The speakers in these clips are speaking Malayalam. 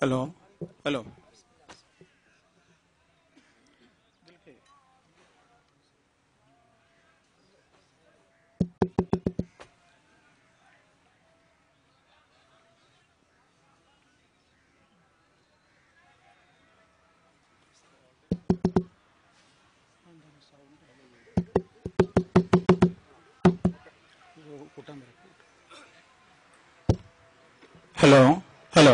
ഹലോ ഹലോ ഹലോ ഹലോ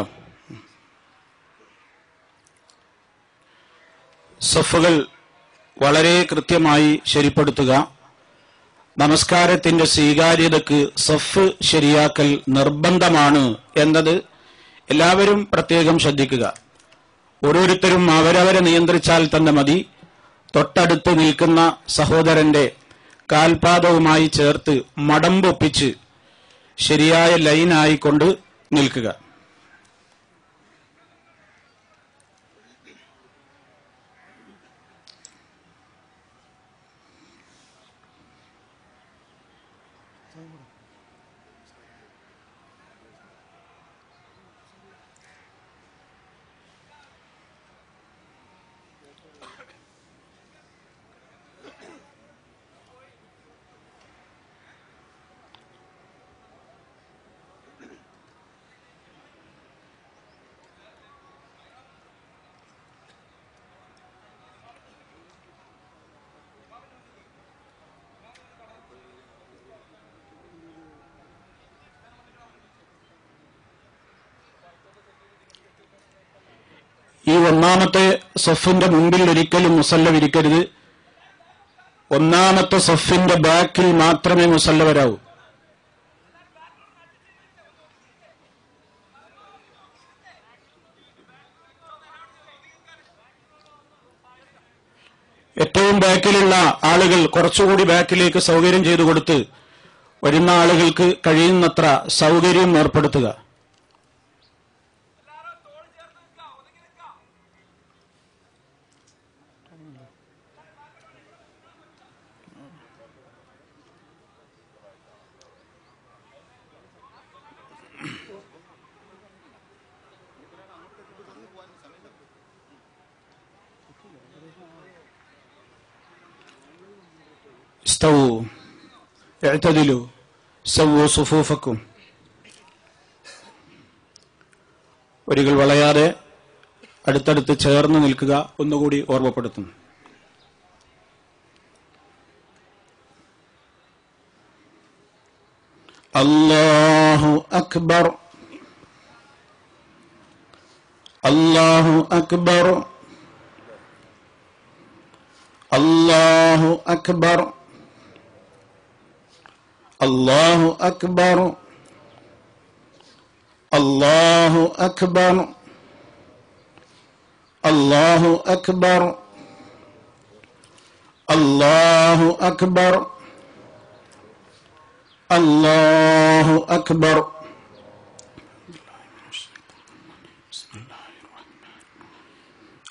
സഫുകൾ വളരെ കൃത്യമായി ശരിപ്പെടുത്തുക. നമസ്കാരത്തിന്റെ സ്വീകാര്യതയ്ക്ക് സഫ് ശരിയാക്കൽ നിർബന്ധമാണ് എന്നത് എല്ലാവരും പ്രത്യേകം ശ്രദ്ധിക്കുക. ഓരോരുത്തരും അവരവരെ നിയന്ത്രിച്ചാൽ തന്നെ മതി. തൊട്ടടുത്ത് നിൽക്കുന്ന സഹോദരന്റെ കാൽപാദവുമായി ചേർത്ത് മടമ്പൊപ്പിച്ച് ശരിയായ ലൈനായിക്കൊണ്ട് നിൽക്കുക. ഈ ഒന്നാമത്തെ സഫിന്റെ മുമ്പിൽ ഒരിക്കലും മുസല്ല വിരിക്കരുത്. ഒന്നാമത്തെ സഫിന്റെ ബാക്കിൽ മാത്രമേ മുസല്ല വരാവൂ. ഏറ്റവും ബാക്കിലുള്ള ആളുകൾ കുറച്ചുകൂടി ബാക്കിലേക്ക് സൗകര്യം ചെയ്തു കൊടുത്ത് വരുന്ന ആളുകൾക്ക് കഴിയുന്നത്ര സൗകര്യം ഏർപ്പെടുത്തുക. استووا اعتدلوا سووا صفوفكم. വരികൾ വളയാതെ അടുത്തടുത്ത് ചേർന്ന് നിൽക്കുക. ഒന്നുകൂടി ഓർമ്മപ്പെടുത്തുന്നു. അല്ലാഹു അക്ബർ അല്ലാഹു അക്ബർ അല്ലാഹു അക്ബർ അല്ലാഹു അക്ബർ അല്ലാഹു അക്ബർ അല്ലാഹു അക്ബർ അല്ലാഹു അക്ബർ അല്ലാഹു അക്ബർ.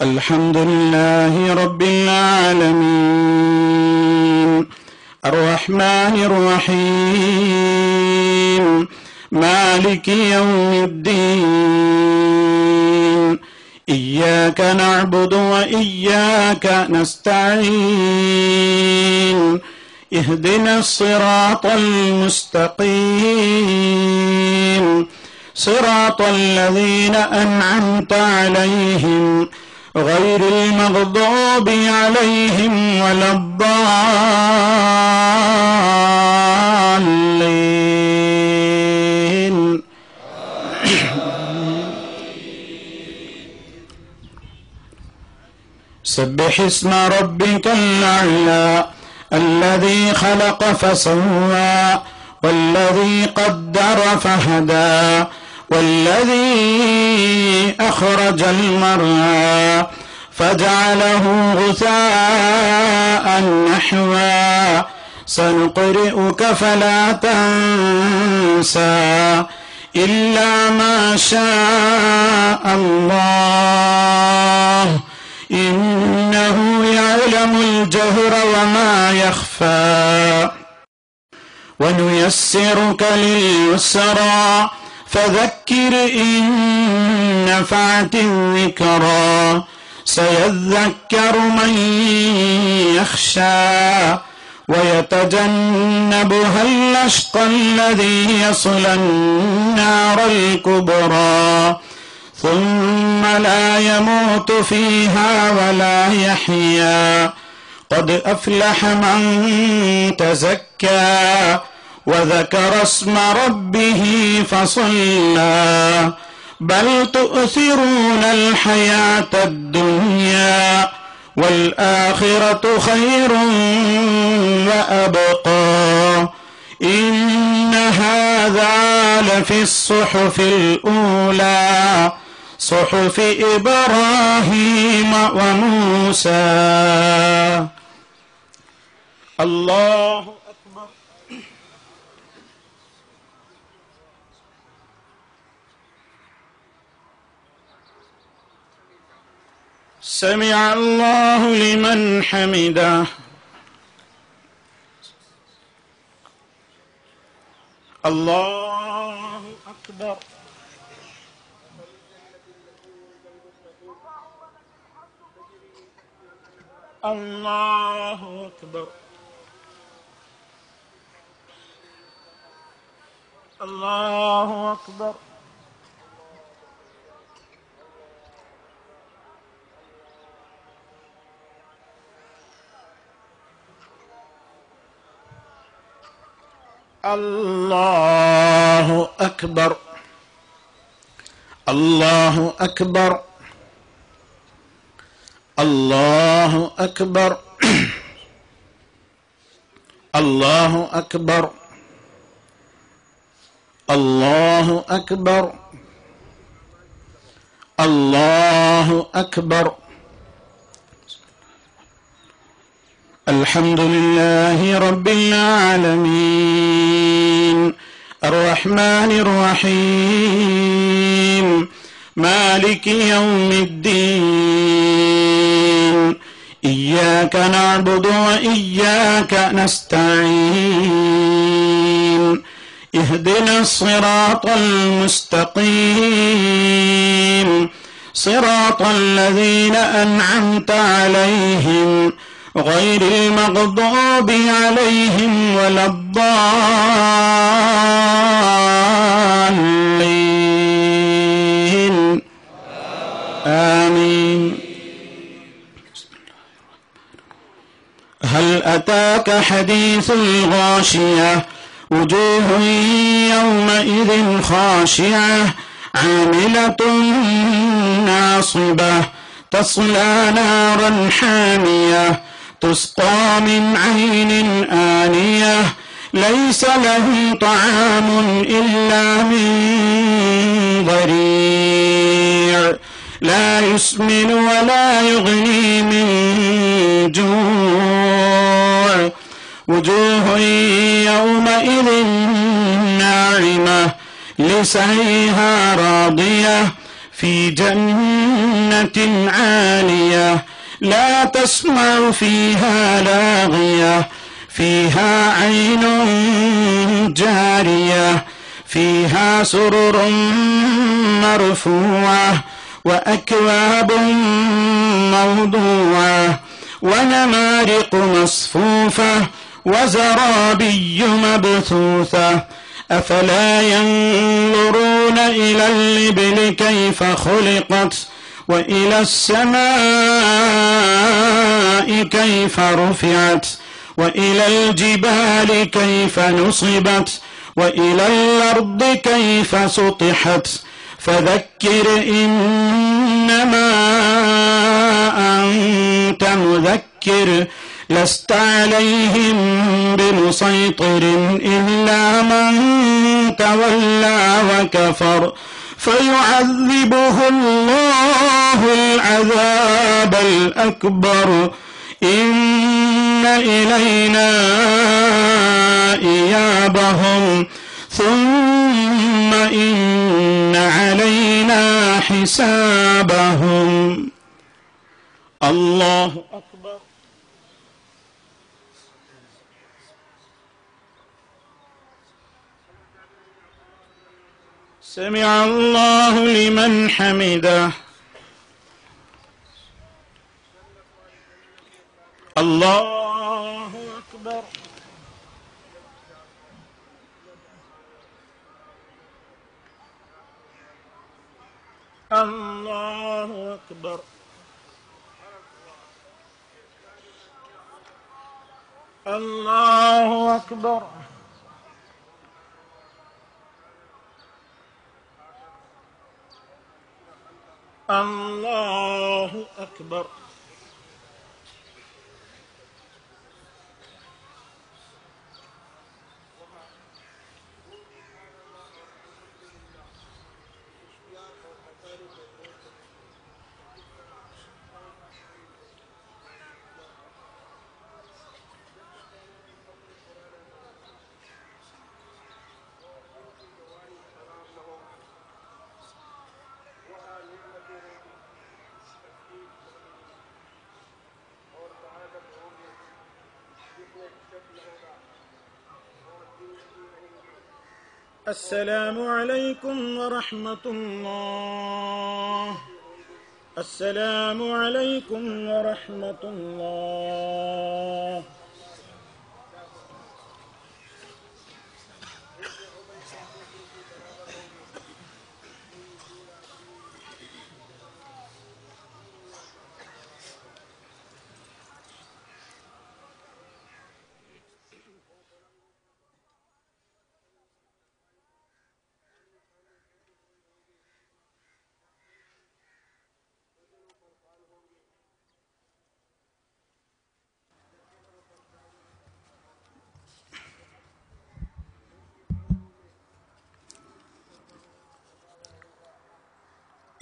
അൽഹംദുലില്ലാഹി റബ്ബിൽ ആലമീൻ അർറഹ്മാനിർ റഹീം മാലികി യൗമിദ്ദീൻ ഇയ്യാക നഅ്ബുദു വ ഇയ്യാക നസ്തഈൻ اهدنا الصراط المستقيم صراط الذين أنعمت عليهم غير المغضوب عليهم ولا الضالين. سبح اسم ربك الأعلى الذي خلق فسوى والذي قدر فهدى والذي أخرج المرعى فجعله غثاء نحوا سنقرئك فلا تنسى إلا ما شاء الله إنه يعلم الجهر وما يخفى ونيسرك لليسرى فذكر إن نفعت الذكرى سيذكر من يخشى ويتجنبها الأشقى الذي يصلى النار الكبرى ثم لا يموت فيها ولا يحيا قد أفلح من تزكى وذكر اسم ربه فصلى بل تؤثرون الحياة الدنيا والآخرة خير وأبقى إن هذا لفي الصحف الأولى صحف إبراهيم وموسى. الله أكبر. سمع الله لمن حمده. الله أكبر. الله أكبر. الله أكبر. الله أكبر. الله أكبر. الله أكبر. الله أكبر. الله أكبر. الله أكبر. الحمد لله رب العالمين الرحمن الرحيم مالك يوم الدين إياك نعبد وإياك نستعين اهدنا الصراط المستقيم صراط الذين أنعمت عليهم غير المغضوب عليهم ولا الضالين آمين. هل أتاك حديث الغاشية وجوه يومئذ خاشعة عاملة ناصبة تصلى نارا حامية تسقى من عين آنية ليس لهم طعام إلا من ضريع لا يسمن ولا يغني من جوع وجوه يومئذ ناعمة لسعيها راضية في جنة عالية لا تسمع فيها لاغية فيها عين جارية فيها سرر مرفوعة وأكواب موضوعة ونمارق مصفوفة وزرابي مبثوثة أفلا ينظرون إلى الإبل كيف خلقت وإلى السماء كيف رفعت وإلى الجبال كيف نصبت وإلى الأرض كيف سطحت فذكر إنما أنت مذكر لست عليهم بمسيطر إلا من تولى وكفر فيعذبه الله العذاب الأكبر إن إلينا إيابهم ثم إن علينا حسابهم. الله أكبر سمع الله لمن حمده الله أكبر الله أكبر الله أكبر الله أكبر السلام عليكم ورحمة الله. السلام عليكم ورحمة الله.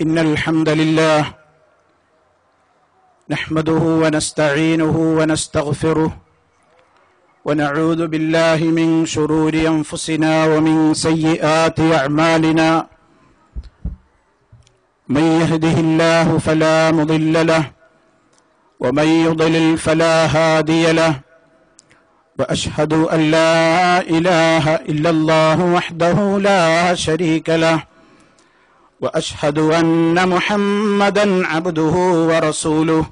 إن الحمد لله نحمده ونستعينه ونستغفره ونعوذ بالله من شرور أنفسنا ومن سيئات أعمالنا من يهده الله فلا مضل له ومن يضلل فلا هادي له وأشهد أن لا إله إلا الله وحده لا شريك له وأشهد أن محمدا عبده ورسوله.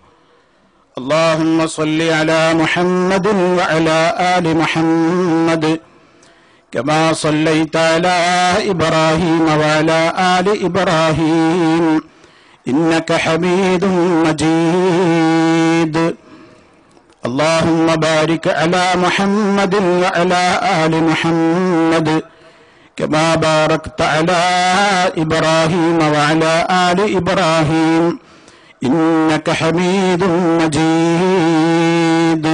اللهم صل على محمد وعلى آل محمد كما صليت على إبراهيم وعلى آل إبراهيم إنك حميد مجيد. اللهم بارك على محمد وعلى آل محمد كما باركت على إبراهيم وعلى آل إبراهيم إنك حميد مجيد.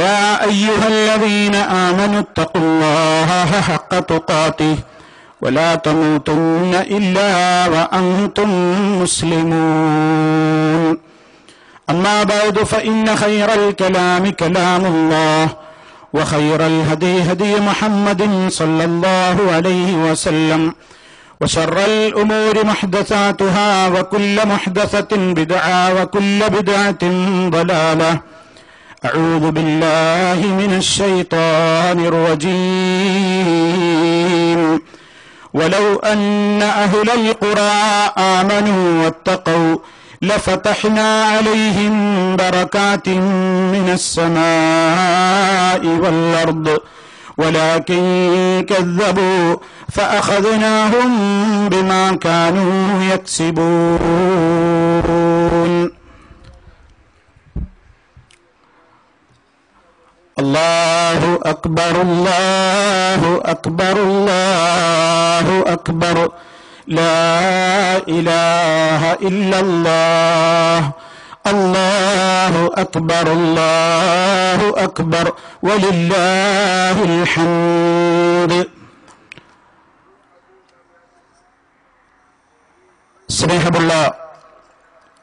يا أيها الذين آمنوا اتقوا الله حق تقاته ولا تموتن إلا وأنتم مسلمون. أما بعد فإن خير الكلام كلام الله وخير الهدي هدي محمد صلى الله عليه وسلم وشر الأمور محدثاتها وكل محدثة بدعة وكل بدعة ضلالة. أعوذ بالله من الشيطان الرجيم. ولو أن أهل القرى آمنوا واتقوا لفتحنا عليهم بركات من السماء والأرض ولكن كذبوا فأخذناهم بما كانوا يكسبون. الله أكبر الله أكبر الله أكبر لا إله إلا الله. الله أكبر الله أكبر ولله الحمد. സ്നേഹമുള്ള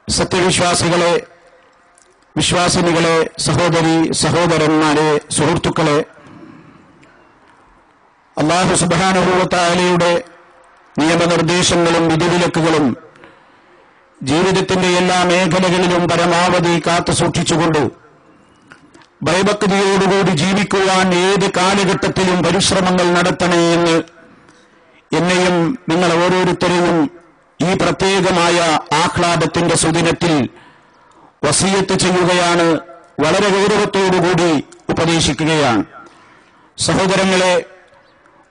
സത്യവിശ്വാസികളെ, വിശ്വാസിനികളെ, സഹോദരി സഹോദരന്മാരെ, സുഹൃത്തുക്കളെ, അല്ലാഹു സുബ്ഹാനഹു വ തആലയുടെ നിയമനിർദ്ദേശങ്ങളും വിധിവിലക്കുകളും ജീവിതത്തിന്റെ എല്ലാ മേഖലകളിലും പരമാവധി കാത്തു സൂക്ഷിച്ചുകൊണ്ട് ഭയഭക്തിയോടുകൂടി ജീവിക്കുവാൻ ഏത് കാലഘട്ടത്തിലും പരിശ്രമങ്ങൾ നടത്തണേ എന്ന് എന്നെയും നിങ്ങൾ ഓരോരുത്തരെയും ഈ പ്രത്യേകമായ ആഹ്ലാദത്തിന്റെ സുദിനത്തിൽ വസിയത്ത് ചെയ്യുകയാണ്, വളരെ ഗൗരവത്തോടുകൂടി ഉപദേശിക്കുകയാണ്. സഹോദരങ്ങളെ,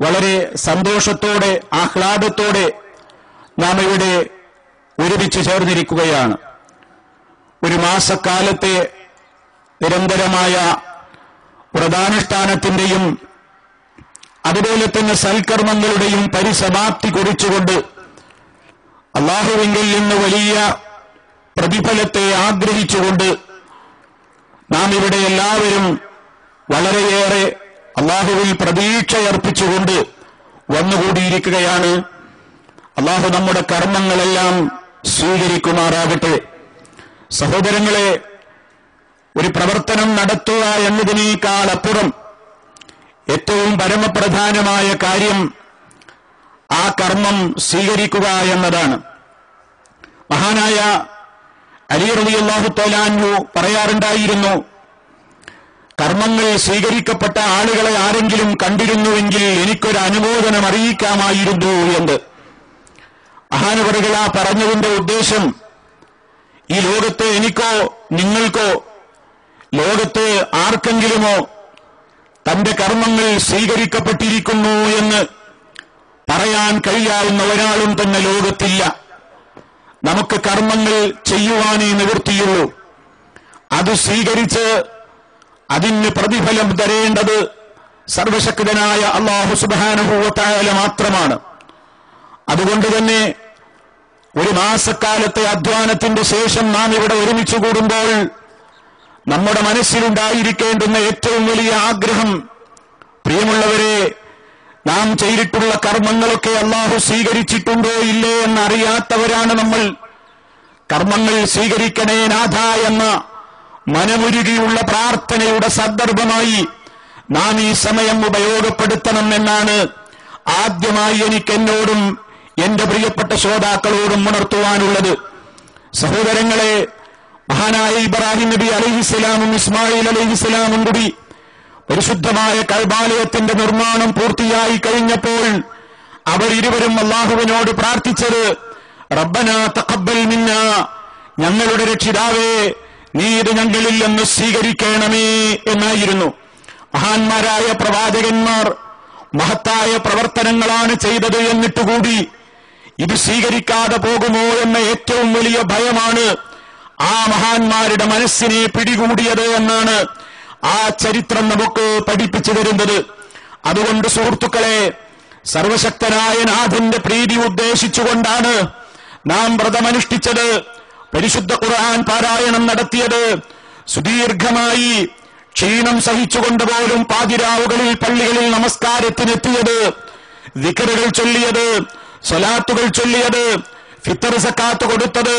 വളരെ സന്തോഷത്തോടെ ആഹ്ലാദത്തോടെ നാം ഇവിടെ ഒരുമിച്ച് ചേർന്നിരിക്കുകയാണ്. ഒരു മാസക്കാലത്തെ നിരന്തരമായ വ്രതാനുഷ്ഠാനത്തിന്റെയും അതുപോലെ തന്നെ സൽക്കർമ്മങ്ങളുടെയും പരിസമാപ്തി കുറിച്ചുകൊണ്ട് അല്ലാഹുവിങ്കിൽ നിന്ന് വലിയ പ്രതിഫലത്തെ ആഗ്രഹിച്ചുകൊണ്ട് നാം ഇവിടെ എല്ലാവരും വളരെയേറെ അല്ലാഹുവിൽ പ്രതീക്ഷയർപ്പിച്ചുകൊണ്ട് വന്നുകൂടിയിരിക്കുകയാണ്. അല്ലാഹു നമ്മുടെ കർമ്മങ്ങളെല്ലാം സ്വീകരിക്കുമാറാകട്ടെ. സഹോദരങ്ങളെ, ഒരു പ്രവർത്തനം നടത്തുക എന്നതിനേക്കാൾ അപ്പുറം ഏറ്റവും പരമപ്രധാനമായ കാര്യം ആ കർമ്മം സ്വീകരിക്കുക എന്നതാണ്. മഹാനായ അലി റളിയല്ലാഹു തആല അൻഹു പറയാറുണ്ടായിരുന്നു, കർമ്മങ്ങൾ സ്വീകരിക്കപ്പെട്ട ആളുകളെ ആരെങ്കിലും കണ്ടിരുന്നുവെങ്കിൽ എനിക്കൊരു അനുമോദനം അറിയിക്കാമായിരുന്നു എന്ന്. മഹാനവറുകൾ ആ പറഞ്ഞതിന്റെ ഉദ്ദേശം, ഈ ലോകത്ത് എനിക്കോ നിങ്ങൾക്കോ ലോകത്ത് ആർക്കെങ്കിലുമോ തന്റെ കർമ്മങ്ങൾ സ്വീകരിക്കപ്പെട്ടിരിക്കുന്നു എന്ന് പറയാൻ കഴിയാവുന്ന ഒരാളും തന്നെ ലോകത്തില്ല. നമുക്ക് കർമ്മങ്ങൾ ചെയ്യുവാനേ നിവൃത്തിയുള്ളൂ. അത് സ്വീകരിച്ച് അതിന് പ്രതിഫലം തരേണ്ടത് സർവശക്തനായ അല്ലാഹു സുബ്ഹാനഹു വ തആല മാത്രമാണ്. അതുകൊണ്ട് തന്നെ ഒരു മാസക്കാലത്തെ അധ്വാനത്തിന്റെ ശേഷം നാം ഇവിടെ ഒരുമിച്ച് കൂടുമ്പോൾ നമ്മുടെ മനസ്സിലുണ്ടായിരിക്കേണ്ടുന്ന ഏറ്റവും വലിയ ആഗ്രഹം, പ്രിയമുള്ളവരെ, നാം ചെയ്തിട്ടുള്ള കർമ്മങ്ങളൊക്കെ അല്ലാഹു സ്വീകരിച്ചിട്ടുണ്ടോ ഇല്ലേ എന്നറിയാത്തവരാണ് നമ്മൾ. കർമ്മങ്ങൾ സ്വീകരിക്കണേ നാഥ എന്ന മനമുരുകിയുള്ള പ്രാർത്ഥനയുടെ സന്ദർഭമായി നാം ഈ സമയം ഉപയോഗപ്പെടുത്തണം എന്നാണ് ആദ്യമായി എനിക്ക് എന്നോടും എന്റെ പ്രിയപ്പെട്ട ശ്രോതാക്കളോടും ഉണർത്തുവാനുള്ളത്. സഹോദരങ്ങളെ, മഹാനായ ഇബ്രാഹിം നബി അലൈഹിസ്സലാമും ഇസ്മായിൽ അലൈഹിസ്സലാമും കൂടി പരിശുദ്ധമായ കഅബാലയത്തിന്റെ നിർമ്മാണം പൂർത്തിയായി കഴിഞ്ഞപ്പോൾ അവരിരുവരും അല്ലാഹുവിനോട് പ്രാർത്ഥിച്ചത്, റബ്ബനാ തഖബ്ബൽ മിന്നാ, ഞങ്ങളുടെ രക്ഷിതാവേ, നീ ഇത് ഞങ്ങളിൽ നിന്ന് സ്വീകരിക്കണമേ എന്നായിരുന്നു. മഹാന്മാരായ പ്രവാചകന്മാർ മഹത്തായ പ്രവർത്തനങ്ങളാണ് ചെയ്തത്, എന്നിട്ടുകൂടി ഇത് സ്വീകരിക്കാതെ പോകുമോ എന്ന ഏറ്റവും വലിയ ഭയമാണ് ആ മഹാന്മാരുടെ മനസ്സിനെ പിടികൂടിയത് എന്നാണ് ആ ചരിത്രം നമുക്ക് പഠിപ്പിച്ചു തരുന്നത്. അതുകൊണ്ട് സുഹൃത്തുക്കളെ, സർവശക്തനായ നാഥന്റെ പ്രീതി ഉദ്ദേശിച്ചുകൊണ്ടാണ് നാം വ്രതമനുഷ്ഠിച്ചത്, പരിശുദ്ധ ഖുർആൻ പാരായണം നടത്തിയത്, സുദീർഘമായി ക്ഷീണം സഹിച്ചുകൊണ്ട് പോലും പാതിരാവുകളിൽ പള്ളികളിൽ നമസ്കാരത്തിനെത്തിയത്, ദിക്റുകൾ ചൊല്ലിയത്, സ്വലാത്തുകൾ ചൊല്ലിയത്, ഫിത്ർ സക്കാത്ത് കൊടുത്തത്,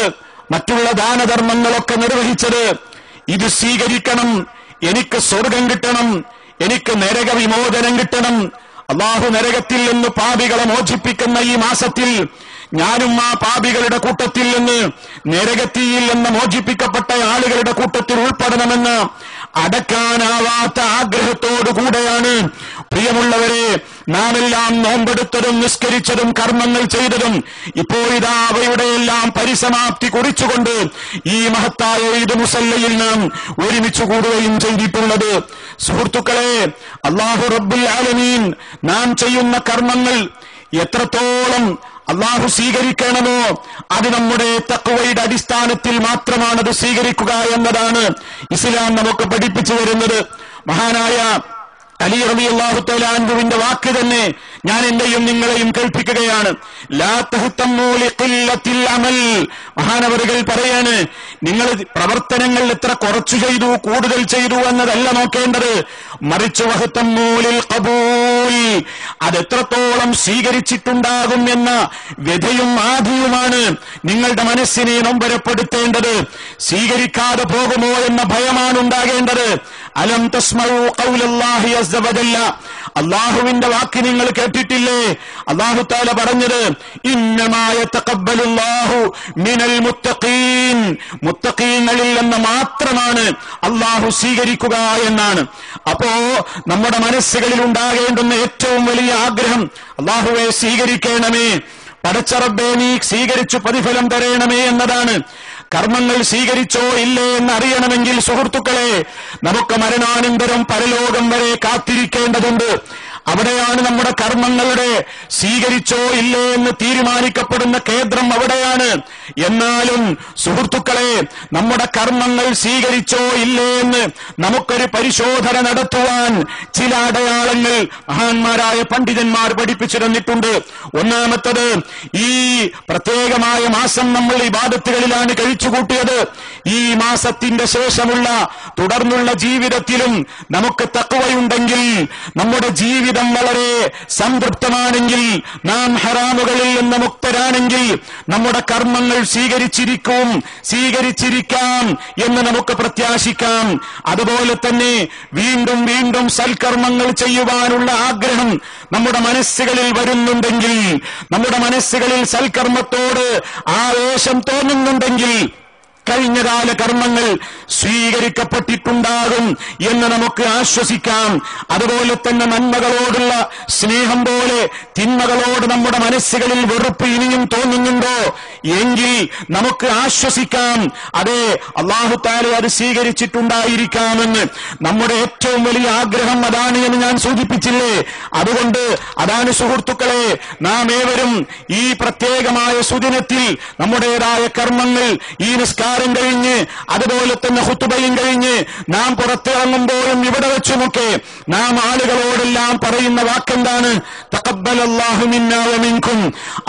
മറ്റുള്ള ദാനധർമ്മങ്ങളൊക്കെ നിർവഹിച്ചത്. ഇത് സ്വീകരിക്കണം, എനിക്ക് സ്വർഗം കിട്ടണം, എനിക്ക് നരക വിമോചനം കിട്ടണം, അല്ലാഹു നരകത്തിൽ നിന്ന് പാപികളെ മോചിപ്പിക്കുന്ന ഈ മാസത്തിൽ ഞാനും ആ പാപികളുടെ കൂട്ടത്തിൽ നിന്ന്, നരകത്തിയിൽ നിന്ന് മോചിപ്പിക്കപ്പെട്ട ആളുകളുടെ കൂട്ടത്തിൽ ഉൾപ്പെടണമെന്ന് അടക്കാനാവാത്ത ആഗ്രഹത്തോടുകൂടെയാണ് പ്രിയമുള്ളവരെ നാം എല്ലാം നോമ്പെടുത്തതും നിസ്കരിച്ചതും കർമ്മങ്ങൾ ചെയ്തതും ഇപ്പോഴിതാ അവയുടെ എല്ലാം പരിസമാപ്തി കുറിച്ചുകൊണ്ട് ഈ മഹത്തായ ഈദ് മുസല്ലയിൽ നാം ഒരുമിച്ച് കൂടുകയും ചെയ്തിട്ടുള്ളത്. സുഹൃത്തുക്കളെ, അല്ലാഹു റബ്ബുൽ ആലമീൻ നാം ചെയ്യുന്ന കർമ്മങ്ങൾ എത്രത്തോളം അല്ലാഹു സ്വീകരിക്കണമോ അത് നമ്മുടെ തഖ്വയുടെ അടിസ്ഥാനത്തിൽ മാത്രമാണ് അത് സ്വീകരിക്കുക എന്നതാണ് ഇസ്ലാം നമുക്ക് പഠിപ്പിച്ചു വരുന്നത്. മഹാനായ അലി റളിയല്ലാഹു തആല അൻഹുവിന്റെ വാക്ക് തന്നെ ഞാൻ എന്റെയും നിങ്ങളെയും കേൾപ്പിക്കുകയാണ്. ലാ തഹ്തമ്മൂ ലിഖില്ലത്തിൽ അമൽ. മഹാനവറുകൾ പറയാണ്, നിങ്ങൾ പ്രവർത്തനങ്ങൾ എത്ര കുറച്ചു ചെയ്തു കൂടുതൽ ചെയ്തു എന്നതല്ല നോക്കേണ്ടത്, മറിച്ച് വഹ്തമ്മൂലിൽ ഖബൂൽ, അതെത്രത്തോളം സ്വീകരിച്ചിട്ടുണ്ടാകും എന്ന വ്യഥയും ആധിയുമാണ് നിങ്ങളുടെ മനസ്സിനെ നൊമ്പരപ്പെടുത്തേണ്ടത്. സ്വീകരിക്കാതെ പോകുമോ എന്ന ഭയമാണ് ഉണ്ടാകേണ്ടത്. അലം തസ്മഉ ഖൗലല്ലാഹി അസ്സ വജല്ല, അല്ലാഹുവിന്റെ വാക്ക് നിങ്ങൾ കേട്ടിട്ടില്ലേ? അല്ലാഹു തആല പറഞ്ഞത് ഇന്നമാ യതഖബ്ബലുല്ലാഹു മിനൽ മുത്തഖീൻ, മുത്തഖീങ്ങളിൽ നിന്ന് മാത്രമാണ് അല്ലാഹു സ്വീകരിക്കുക എന്നാണ്. അപ്പോ നമ്മുടെ മനസ്സുകളിൽ ഉണ്ടാകേണ്ടുന്ന ഏറ്റവും വലിയ ആഗ്രഹം, അല്ലാഹുവേ സ്വീകരിക്കണമേ, പടച്ച റബ്ബേ നീ സ്വീകരിച്ചു പ്രതിഫലം തരണമേ എന്നതാണ്. കർമ്മങ്ങൾ സ്വീകരിച്ചോ ഇല്ലേ എന്നറിയണമെങ്കിൽ സുഹൃത്തുക്കളെ, നമുക്ക് മരണാനന്തരം പരലോകം വരെ കാത്തിരിക്കേണ്ടതുണ്ട്. അവിടെയാണ് നമ്മുടെ കർമ്മങ്ങളുടെ സ്വീകരിച്ചോ ഇല്ലേ എന്ന് തീരുമാനിക്കപ്പെടുന്ന കേന്ദ്രം അവിടെയാണ്. എന്നാലും സുഹൃത്തുക്കളെ, നമ്മുടെ കർമ്മങ്ങൾ സ്വീകരിച്ചോ ഇല്ലേ എന്ന് നമുക്കൊരു പരിശോധന നടത്തുവാൻ ചില അടയാളങ്ങൾ മഹാന്മാരായ പണ്ഡിതന്മാർ പഠിപ്പിച്ചു തന്നിട്ടുണ്ട്. ഒന്നാമത്തത്, ഈ പ്രത്യേകമായ മാസം നമ്മൾ ഇബാദത്തുകളിലാണ് കഴിച്ചുകൂട്ടിയത്. ഈ മാസത്തിന്റെ ശേഷമുള്ള തുടർന്നുള്ള ജീവിതത്തിലും നമുക്ക് തഖ്വയുണ്ടെങ്കിൽ, നമ്മുടെ ജീവിതം വളരെ സംതൃപ്തമാണെങ്കിൽ, നാം ഹറാമുകളിൽ നിന്ന് മുക്തരാണെങ്കിൽ, നമ്മുടെ കർമ്മങ്ങൾ സ്വീകരിച്ചിരിക്കാം എന്ന് നമുക്ക് പ്രത്യാശിക്കാം. അതുപോലെ തന്നെ വീണ്ടും വീണ്ടും സൽക്കർമ്മങ്ങൾ ചെയ്യുവാനുള്ള ആഗ്രഹം നമ്മുടെ മനസ്സുകളിൽ വരുന്നുണ്ടെങ്കിൽ, നമ്മുടെ മനസ്സുകളിൽ സൽക്കർമ്മത്തോട് ആവേശം തോന്നുന്നുണ്ടെങ്കിൽ, കഴിഞ്ഞകാല കർമ്മങ്ങൾ സ്വീകരിക്കപ്പെട്ടിട്ടുണ്ടാകും എന്ന് നമുക്ക് ആശ്വസിക്കാം. അതുപോലെ തന്നെ നന്മകളോടുള്ള സ്നേഹം പോലെ തിന്മകളോട് നമ്മുടെ മനസ്സുകളിൽ വെറുപ്പ് ഇനിയും തോന്നുന്നുണ്ടോ എങ്കിൽ നമുക്ക് ആശ്വസിക്കാം. അതെ, അല്ലാഹു തആല അത് സ്വീകരിച്ചിട്ടുണ്ടായിരിക്കാമെന്ന്. നമ്മുടെ ഏറ്റവും വലിയ ആഗ്രഹം അതാണ് എന്ന് ഞാൻ സൂചിപ്പിച്ചില്ലേ? അതുകൊണ്ട് അതാണ് സുഹൃത്തുക്കളെ, നാം ഏവരും ഈ പ്രത്യേകമായ സുദിനത്തിൽ നമ്മുടേതായ കർമ്മങ്ങൾ, ഈ നിസ്കാരം കഴിഞ്ഞ് അതുപോലെ തന്നെ ഖുതുബയും കഴിഞ്ഞ് നാം പുറത്തിറങ്ങുമ്പോഴും ഇവിടെ വെച്ചുമൊക്കെ നാം ആളുകളോടെല്ലാം പറയുന്ന വാക്കെന്താണ്? തഖബ്ബലല്ലാഹു മിന്നാ വമിൻകും,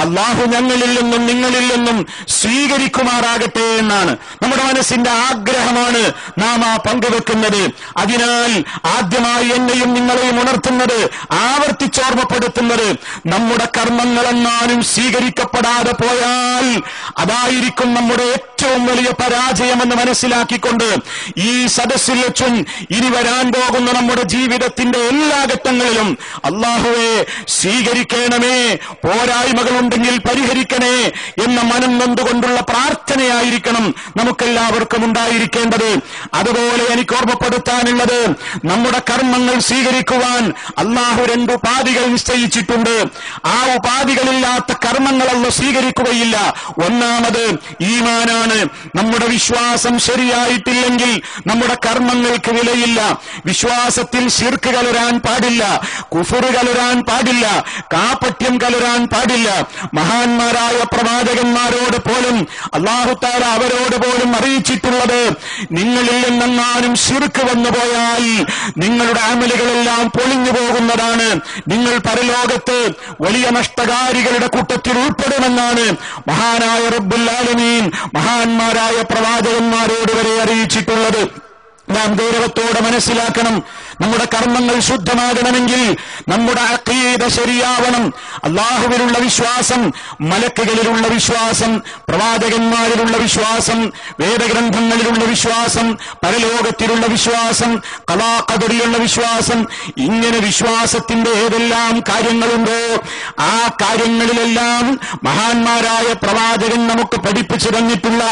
അല്ലാഹു ഞങ്ങളിൽ നിന്നും നിങ്ങളിൽ നിന്നും സ്വീകരിക്കുമാറാകട്ടെ എന്നാണ്. നമ്മുടെ മനസ്സിന്റെ ആഗ്രഹമാണ് നാം ആ പങ്കുവെക്കുന്നത്. അതിനാൽ ആദ്യമായി എന്നെയും നിങ്ങളെയും ഉണർത്തുന്നത്, ആവർത്തിച്ചോർമ്മപ്പെടുത്തുന്നത്, നമ്മുടെ കർമ്മങ്ങളെങ്ങാനും സ്വീകരിക്കപ്പെടാതെ പോയാൽ അതായിരിക്കും നമ്മുടെ ഏറ്റവും വലിയ പരാജയമെന്ന് മനസ്സിലാക്കിക്കൊണ്ട് ഈ സദസ്സിൽ വെച്ചും ഇനി വരാൻ പോകുന്ന നമ്മുടെ ജീവിതത്തിന്റെ എല്ലാ ഘട്ടങ്ങളിലും അല്ലാഹുവേ സ്വീകരിക്കണമേ, പോരായ്മകളുണ്ടെങ്കിൽ പരിഹരിക്കണേ എന്ന മനം നൊന്തുകൊണ്ടുള്ള പ്രാർത്ഥനയായിരിക്കണം നമുക്കെല്ലാവർക്കും ഉണ്ടായിരിക്കേണ്ടത്. അതുപോലെ എനിക്ക് ഓർമ്മപ്പെടുത്താനുള്ളത്, നമ്മുടെ കർമ്മങ്ങൾ സ്വീകരിക്കുവാൻ അല്ലാഹു 2 ഉപാധികൾ നിശ്ചയിച്ചിട്ടുണ്ട്. ആ ഉപാധികളില്ലാത്ത കർമ്മങ്ങളല്ല സ്വീകരിക്കുകയില്ല. ഒന്നാമത് ഈമാനാണ്. നമ്മുടെ വിശ്വാസം ശരിയായിട്ടില്ലെങ്കിൽ നമ്മുടെ കർമ്മങ്ങൾക്ക് വിലയില്ല. വിശ്വാസത്തിൽ ശിർക്ക് കലരാൻ പാടില്ല, കുഫർ കലരാൻ പാടില്ല, കാപട്യം കലരാൻ പാടില്ല. മഹാന്മാരായ പ്രവാചകന്മാരോട് പോലും അല്ലാഹു തആല അവരോട് പോലും അറിയിച്ചിട്ടുള്ളത്, നിങ്ങളിൽ നിന്നെങ്ങാനും ശിർക്ക് വന്നുപോയാൽ നിങ്ങളുടെ അമലുകളെല്ലാം പൊളിഞ്ഞു പോകുന്നതാണ്, നിങ്ങൾ പരലോകത്ത് വലിയ നഷ്ടകാരികളുടെ കൂട്ടത്തിൽ ഉൾപ്പെടുമെന്നാണ് മഹാനായ റബ്ബുൽ ആലമീൻ മഹാന്മാരായ പ്രവാചകന്മാരോട് വരെ അറിയിച്ചിട്ടുള്ളത്. നാം ഗൗരവത്തോടെ മനസ്സിലാക്കണം, നമ്മുടെ കർമ്മങ്ങൾ ശുദ്ധമാകണമെങ്കിൽ നമ്മുടെ അഖീദ ശരിയാവണം. അല്ലാഹുവിലുള്ള വിശ്വാസം, മലക്കുകളിലുള്ള വിശ്വാസം, പ്രവാചകന്മാരിലുള്ള വിശ്വാസം, വേദഗ്രന്ഥങ്ങളിലുള്ള വിശ്വാസം, പരലോകത്തിലുള്ള വിശ്വാസം, ഖലാ ഖദറിലുള്ള വിശ്വാസം, ഇങ്ങനെ വിശ്വാസത്തിന്റെ ഏതെല്ലാം കാര്യങ്ങളുണ്ടോ ആ കാര്യങ്ങളിലെല്ലാം മഹാന്മാരായ പ്രവാചകൻ നമുക്ക് പഠിപ്പിച്ചു തന്നിട്ടുള്ള,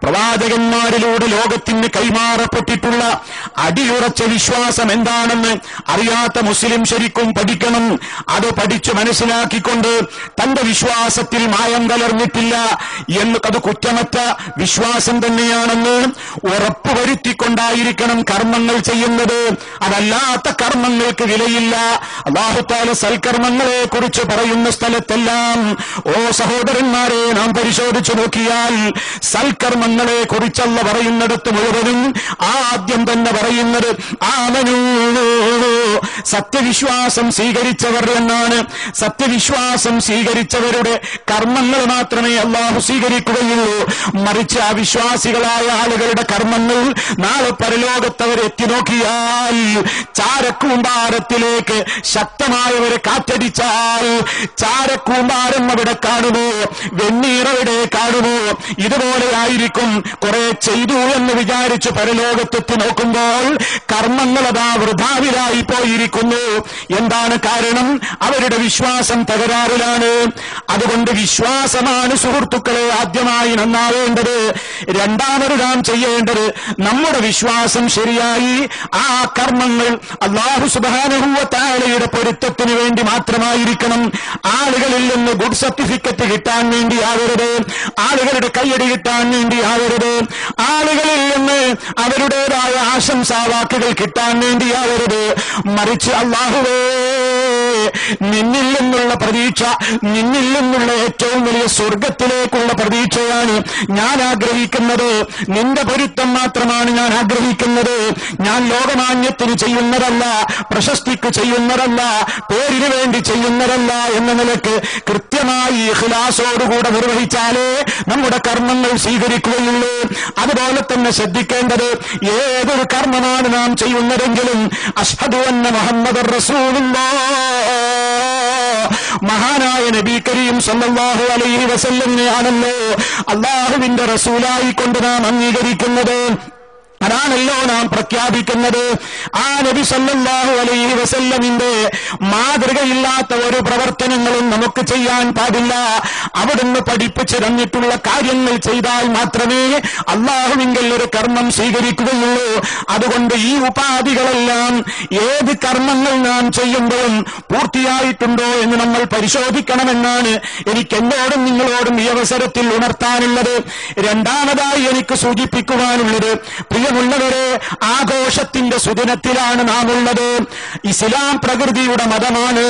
പ്രവാചകന്മാരിലൂടെ ലോകത്തിന് കൈമാറപ്പെട്ടിട്ടുള്ള അടിയുറച്ച വിശ്വാസം എന്താണെന്ന് അറിയാത്ത മുസ്ലിം ശരിക്കും പഠിക്കണം. അത് പഠിച്ചു മനസ്സിലാക്കിക്കൊണ്ട് തന്റെ വിശ്വാസത്തിൽ മായം കലർന്നിട്ടില്ല എന്ന്, അത് കുറ്റമറ്റ വിശ്വാസം തന്നെയാണെന്ന് ഉറപ്പുവരുത്തിക്കൊണ്ടായിരിക്കണം കർമ്മങ്ങൾ ചെയ്യുന്നത്. അതല്ലാത്ത കർമ്മങ്ങൾക്ക് വിലയില്ല. അല്ലാഹു തആല സൽക്കർമ്മങ്ങളെ കുറിച്ച് പറയുന്ന സ്ഥലത്തെല്ലാം, ഓ സഹോദരന്മാരെ, നാം പരിശോധിച്ചു നോക്കിയാൽ സൽക്കർമ്മങ്ങളെ കുറിച്ചല്ല പറയുന്നിടത്ത് മുഴുവനും ആദ്യം ഖുർആൻ തന്നെ പറയുന്നത് ആമനൂ, സത്യവിശ്വാസം സ്വീകരിച്ചവർ എന്നാണ്. സത്യവിശ്വാസം സ്വീകരിച്ചവരുടെ കർമ്മങ്ങൾ മാത്രമേ അല്ലാഹു സ്വീകരിക്കുകയുള്ളൂ. മറിച്ച് അവിശ്വാസികളായ ആളുകളുടെ കർമ്മങ്ങൾ നാളെ പരലോകത്തവർ എത്തി നോക്കിയാൽ ചാരക്കൂമ്പാരത്തിലേക്ക് ശക്തമായവരെ കാറ്റടിച്ചാൽ ചാരക്കൂമ്പാരം അവിടെ കാണുമോ, വെണ്ണീറവിടെ കാണുമോ? ഇതുപോലെ ആയിരിക്കും. കുറെ ചെയ്തു എന്ന് വിചാരിച്ച് പരലോകത്തെത്തി നോക്കുമ്പോൾ കർമ്മങ്ങൾ അതാ വൃഥാവിലായി പോയിരിക്കുന്നു. എന്താണ് കാരണം? അവരുടെ വിശ്വാസം തകരാറിലാണ്. അതുകൊണ്ട് വിശ്വാസമാണ് സുഹൃത്തുക്കളെ ആദ്യമായി നന്നാവേണ്ടത്. രണ്ടാമത് നാം ചെയ്യേണ്ടത് നമ്മുടെ വിശ്വാസം ശരിയായി ആ കർമ്മങ്ങൾ അല്ലാഹു സുബ്ഹാനഹു വ തആലയുടെ പൊരുത്തത്തിന് വേണ്ടി മാത്രമായിരിക്കണം. ആളുകളിൽ നിന്ന് ഗുഡ് സർട്ടിഫിക്കറ്റ് കിട്ടാൻ വേണ്ടി ആവരുത്, ആളുകളുടെ കയ്യടി കിട്ടാൻ വേണ്ടി ആവരുത്, ആളുകളിൽ നിന്ന് അവരുടേതായ ആശംസാവാക്കുകൾ കിട്ടാൻ വേണ്ടി ആവരുത്. മറിച്ച് അല്ലാഹുവേ, നിന്നിൽ നിന്നുള്ള പ്രതീക്ഷ, നിന്നിൽ നിന്നുള്ള ഏറ്റവും വലിയ സ്വർഗത്തിലേക്കുള്ള പ്രതീക്ഷയാണ് ഞാൻ ആഗ്രഹിക്കുന്നത്. നിന്റെ പൊരുത്തം മാത്രമാണ് ഞാൻ ആഗ്രഹിക്കുന്നത്. ഞാൻ ലോകമാന്യത്തിന് ചെയ്യുന്നതല്ല, പ്രശസ്തിക്ക് ചെയ്യുന്നതല്ല, പേരിന് വേണ്ടി ചെയ്യുന്നതല്ല എന്ന നിലക്ക് കൃത്യമായി ഇഖ്ലാസോടുകൂടെ നിർവഹിച്ചാലേ നമ്മുടെ കർമ്മങ്ങൾ സ്വീകരിക്കുകയുള്ളൂ. അതുപോലെ തന്നെ ശ്രദ്ധിക്കേണ്ടത്, ഏതൊരു കർമ്മമാണ് നാം ചെയ്യുന്നതെങ്കിലും അശ്ഹദു അന്ന മുഹമ്മദർ റസൂലുള്ളാഹ്, മഹാനായ നബി കരീം സല്ലല്ലാഹു അലൈഹി വസല്ലമയാണല്ലോ അല്ലാഹുവിന്റെ റസൂലായി കൊണ്ട് നാം അംഗീകരിക്കുന്നത്. അതാണല്ലോ നാം പ്രഖ്യാപിക്കുന്നത്. ആ നബി സല്ലല്ലാഹു അലൈഹി വസല്ലമിന്റെ മാതൃകയില്ലാത്ത ഒരു പ്രവർത്തനങ്ങളും നമുക്ക് ചെയ്യാൻ പാടില്ല. അവിടുന്ന് പഠിപ്പിച്ചു തന്നിട്ടുള്ള കാര്യങ്ങൾ ചെയ്താൽ മാത്രമേ അല്ലാഹുവിങ്കൽ ഒരു കർമ്മം സ്വീകരിക്കുകയുള്ളൂ. അതുകൊണ്ട് ഈ ഉപാധികളെല്ലാം ഏത് കർമ്മങ്ങൾ നാം ചെയ്യുമ്പോഴും പൂർത്തിയായിട്ടുണ്ടോ എന്ന് നമ്മൾ പരിശോധിക്കണമെന്നാണ് എനിക്ക് എന്നോടും നിങ്ങളോടും ഈ അവസരത്തിൽ ഉണർത്താനുള്ളത്. രണ്ടാമതായി എനിക്ക് സൂചിപ്പിക്കുവാനുള്ളത്, പ്രിയമുള്ളവരെ, ആഘോഷത്തിന്റെ സുദിനത്തിലാണ് നാം ഉള്ളത്. ഇസ്ലാം പ്രകൃതിയുടെ മതമാണ്.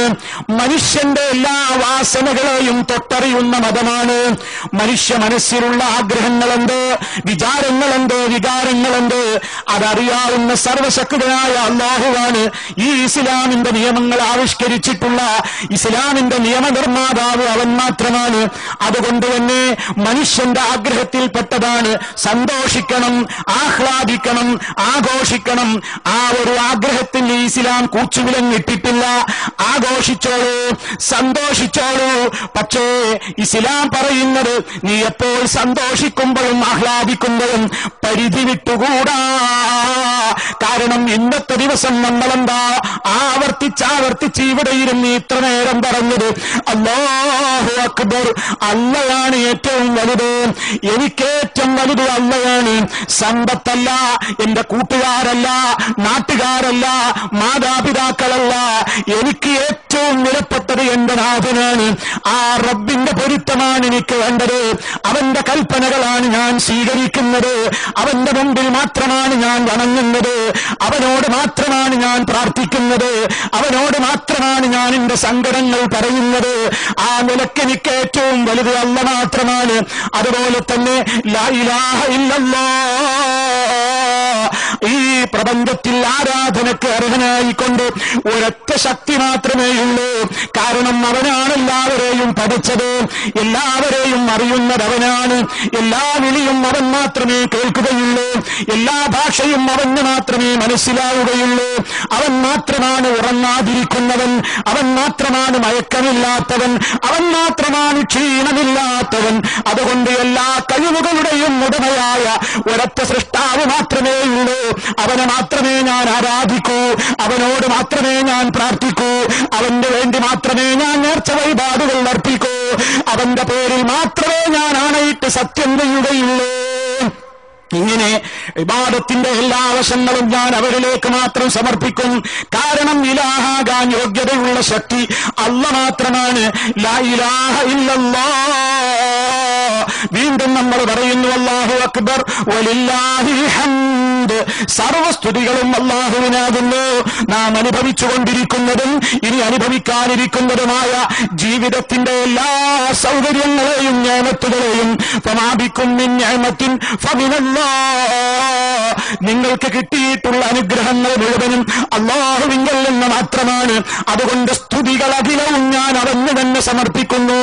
മനുഷ്യന്റെ എല്ലാ വാസനകളെയും തൊട്ടറിയുന്ന മതമാണ്. മനുഷ്യ മനസ്സിലുള്ള ആഗ്രഹങ്ങളുണ്ട്, വിചാരങ്ങളുണ്ട്, വികാരങ്ങളുണ്ട്. അതറിയാവുന്ന സർവശക്തനായ അല്ലാഹുവാണ് ഈ ഇസ്ലാമിന്റെ നിയമങ്ങൾ ആവിഷ്കരിച്ചിട്ടുള്ള ഇസ്ലാമിന്റെ നിയമനിർമ്മാതാവ് അവൻ മാത്രമാണ്. അതുകൊണ്ട് തന്നെ മനുഷ്യന്റെ ആഗ്രഹത്തിൽപ്പെട്ടതാണ് സന്തോഷിക്കണം, ആഹ്ലാദിക്കണം, ആഘോഷിക്കണം. ആ ഒരു ആഗ്രഹത്തിന് ഇസ്ലാം കൂച്ചുവിലങ്ങിട്ടിട്ടില്ല. ആഘോഷിച്ചോളൂ, സന്തോഷിച്ചോളൂ. പക്ഷേ ഇസ്ലാം പറയുന്നത്, നീ എപ്പോൾ സന്തോഷിക്കുമ്പോഴും ആഹ്ലാദിക്കുമ്പോഴും പരിധി വിട്ടുകൂടാ. കാരണം ഇന്നത്തെ ദിവസം നമ്മളെന്താ ആവർത്തിച്ചാവർത്തിച്ച് ഇവിടെ ഇരുന്ന് ഇത്ര നേരം പറഞ്ഞത് അല്ലാഹു അക്ബർ, അള്ളയാണ് ഏറ്റവും വലുത്, എനിക്കേറ്റവും വലുത് അള്ളയാണ്. സമ്പത്തല്ല, എന്റെ കൂട്ടുകാരല്ല, നാട്ടുകാരല്ല, മാതാപിതാക്കളല്ല, എനിക്ക് ഏറ്റവും വിലപ്പെട്ടത് എന്റെ നാഥനാണ്. ആ റബ്ബിന്റെ പൊരുത്തമാണ് എനിക്ക് വേണ്ടത്. അവന്റെ കൽപ്പനകളാണ് ഞാൻ സ്വീകരിക്കുന്നത്. അവന്റെ മുമ്പിൽ മാത്രമാണ് ഞാൻ വണങ്ങുന്നത്. അവനോട് മാത്രമാണ് ഞാൻ പ്രാർത്ഥിക്കുന്നത്. അവനോട് മാത്രമാണ് ഞാൻ എന്റെ സങ്കടങ്ങൾ പറയുന്നത്. ആ നിലയ്ക്ക് എനിക്ക് ഏറ്റവും വലുത് അല്ല മാത്രമാണ്. അതുപോലെ തന്നെ ലാ ഇലാഹ ഇല്ലല്ലാഹ്, ഈ പ്രപഞ്ചത്തിൽ ആരാധനക്ക് അർഹനായിക്കൊണ്ട് ഒരൊറ്റ ശക്തി മാത്രമേ ഉള്ളൂ. കാരണം അവനാണ് എല്ലാവരെയും പഠിച്ചത്, എല്ലാവരെയും അറിയുന്നത് അവനാണ്. എല്ലാ വിളിയും അവൻ മാത്രമേ കേൾക്കുകയുള്ളൂ, എല്ലാ ഭാഷയും അവന് മാത്രമേ മനസ്സിലാവുകയുള്ളൂ. അവൻ മാത്രമാണ് ഉറങ്ങാതിരിക്കുന്നവൻ, അവൻ മാത്രമാണ് മയക്കമില്ലാത്തവൻ, അവൻ മാത്രമാണ് ക്ഷീണമില്ലാത്തവൻ. അതുകൊണ്ട് എല്ലാ കഴിവുകളുടെയും ഉടമയായ ഒരൊറ്റ സൃഷ്ടാവ് മാത്രമേ ഉള്ളൂ. അവനെ മാത്രമേ ഞാൻ ആരാധിക്കൂ, അവനോട് മാത്രമേ ഞാൻ പ്രാർത്ഥിക്കൂ, അവന്റെ വേണ്ടി മാത്രമേ ഞാൻ നേർച്ച വഴിപാടുകൾ അർപ്പിക്കൂ, അവന്റെ പേരിൽ മാത്രമേ ഞാൻ ആണയിട്ട് സത്യം ചെയ്യുകയുള്ളൂ. ഇങ്ങനെ ഇബാദത്തിന്റെ എല്ലാ വശങ്ങളും ഞാൻ അവരിലേക്ക് മാത്രം സമർപ്പിക്കും. കാരണം ഇലാഹാകാൻ യോഗ്യതയുള്ള ശക്തി അല്ല മാത്രമാണ്. ലാ ഇലാഹ ഇല്ലല്ലാഹ്. വീണ്ടും നമ്മൾ പറയുന്നു അല്ലാഹു അക്ബർ വലില്ലാഹിൽ ഹംദ്. സർവസ്തുതികളും അല്ലാഹുവിനാകുന്നു. നാം അനുഭവിച്ചുകൊണ്ടിരിക്കുന്നതും ഇനി അനുഭവിക്കാനിരിക്കുന്നതുമായ ജീവിതത്തിന്റെ എല്ലാ സൗകര്യങ്ങളെയും നിഅമത്തുകളെയും ഫമാബിക്കും മിൻ നിഅമത്തിൻ ഫമിനല്ലാഹ്, നിങ്ങൾക്ക് കിട്ടിയിട്ടുള്ള അനുഗ്രഹങ്ങൾ മുഴുവനും അല്ലാഹുവിങ്കൽ നിന്ന് മാത്രമാണ്. അതുകൊണ്ട് സ്തുതികൾ അഖിലവും ഞാൻ അവന് തന്നെ സമർപ്പിക്കുന്നു.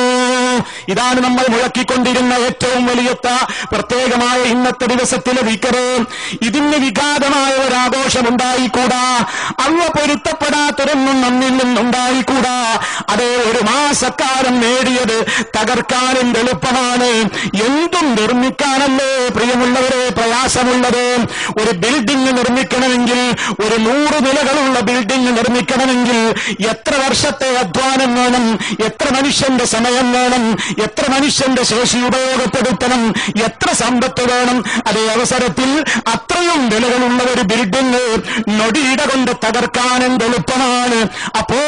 ഇതാണ് നമ്മൾ മുഴക്കിക്കൊണ്ടിരുന്ന ഏറ്റവും വലിയ പ്രത്യേകമായ ഇന്നത്തെ ദിവസത്തിലെ ദിക്റ്. ഇതിന് വിഘാതമായ ഒരാഘോഷം ഉണ്ടായിക്കൂടാ. അള്ള പൊരുത്തപ്പെടാത്തൊരൊന്നും നമ്മിൽ നിന്നുണ്ടായിക്കൂടാ. അതേ, ഒരു മാസക്കാലം നേടിയത് തകർക്കാൻ എളുപ്പമാണ്. എന്തും നിർമ്മിക്കാനല്ലേ പ്രിയമുള്ളവരെ പ്രയാസമുള്ളത്. ഒരു ബിൽഡിംഗ് നിർമ്മിക്കണമെങ്കിൽ, ഒരു 100 നിലകളുള്ള ബിൽഡിംഗ് നിർമ്മിക്കണമെങ്കിൽ എത്ര വർഷത്തെ അധ്വാനം വേണം, എത്ര മനുഷ്യന്റെ സമയം വേണം, എത്ര മനുഷ്യന്റെ ശേഷി ഉപയോഗപ്പെടുത്തണം, എത്ര സമ്പത്ത് വേണം. അതേ അവസരത്തിൽ അത്രയും വിലകളുള്ള ഒരു ബിൽഡിംഗ് നൊടിയിട കൊണ്ട് തകർക്കാൻ എളുപ്പമാണ്. അപ്പോ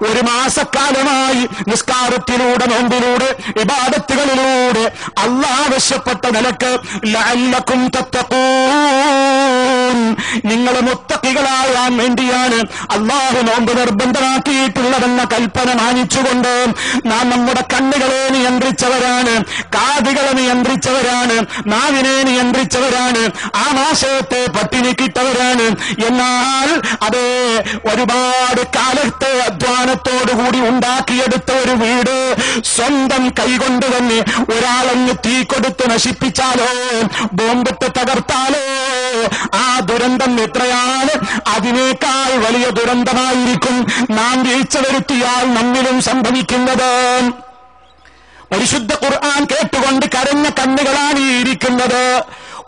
ഒരു മാസക്കാലമായി നിസ്കാരത്തിലൂടെ, നോമ്പിലൂടെ, ഇബാദത്തുകളിലൂടെ അല്ലാഹ് ആവശ്യപ്പെട്ട നിലക്ക് ലഅല്ലക്കും തത്തഖൂൻ, നിങ്ങൾ മുത്തഖികളാകാൻ വേണ്ടിയാണ് അല്ലാഹു നോമ്പ് നിർബന്ധമാക്കിയിട്ടുള്ളതെന്ന കൽപ്പന മാനിച്ചുകൊണ്ട് നാം നമ്മുടെ കണ്ണുകളെ നിയന്ത്രിച്ചവരാണ്, കാതുകളെ നിയന്ത്രിച്ചവരാണ്, നാവിനെ നിയന്ത്രിച്ചവരാണ്, ആമാശയത്തെ പട്ടിണിക്കിട്ടവരാണ്. എന്നാൽ അതേ, ഒരുപാട് കാലത്തെ അധ്വാനത്തോടുകൂടി ഉണ്ടാക്കിയെടുത്ത ഒരു വീട് സ്വന്തം കൈകൊണ്ട് തന്നെ ഒരാളങ്ങ് തീ കൊടുത്ത് നശിപ്പിച്ചാലോ, ബോംബിട്ട് തകർത്താലോ, ആ ദുരന്തം എത്രയാണ്? അതിനേക്കാൾ വലിയ ദുരന്തമായിരിക്കും നാം വീഴ്ച വരുത്തിയാൽ നമ്മിലും സംഭവിക്കുന്നത്. പരിശുദ്ധ ഖുർആൻ കേട്ടുകൊണ്ട് കരഞ്ഞ കണ്ണുകളാണ് ഈ ഇരിക്കുന്നത്.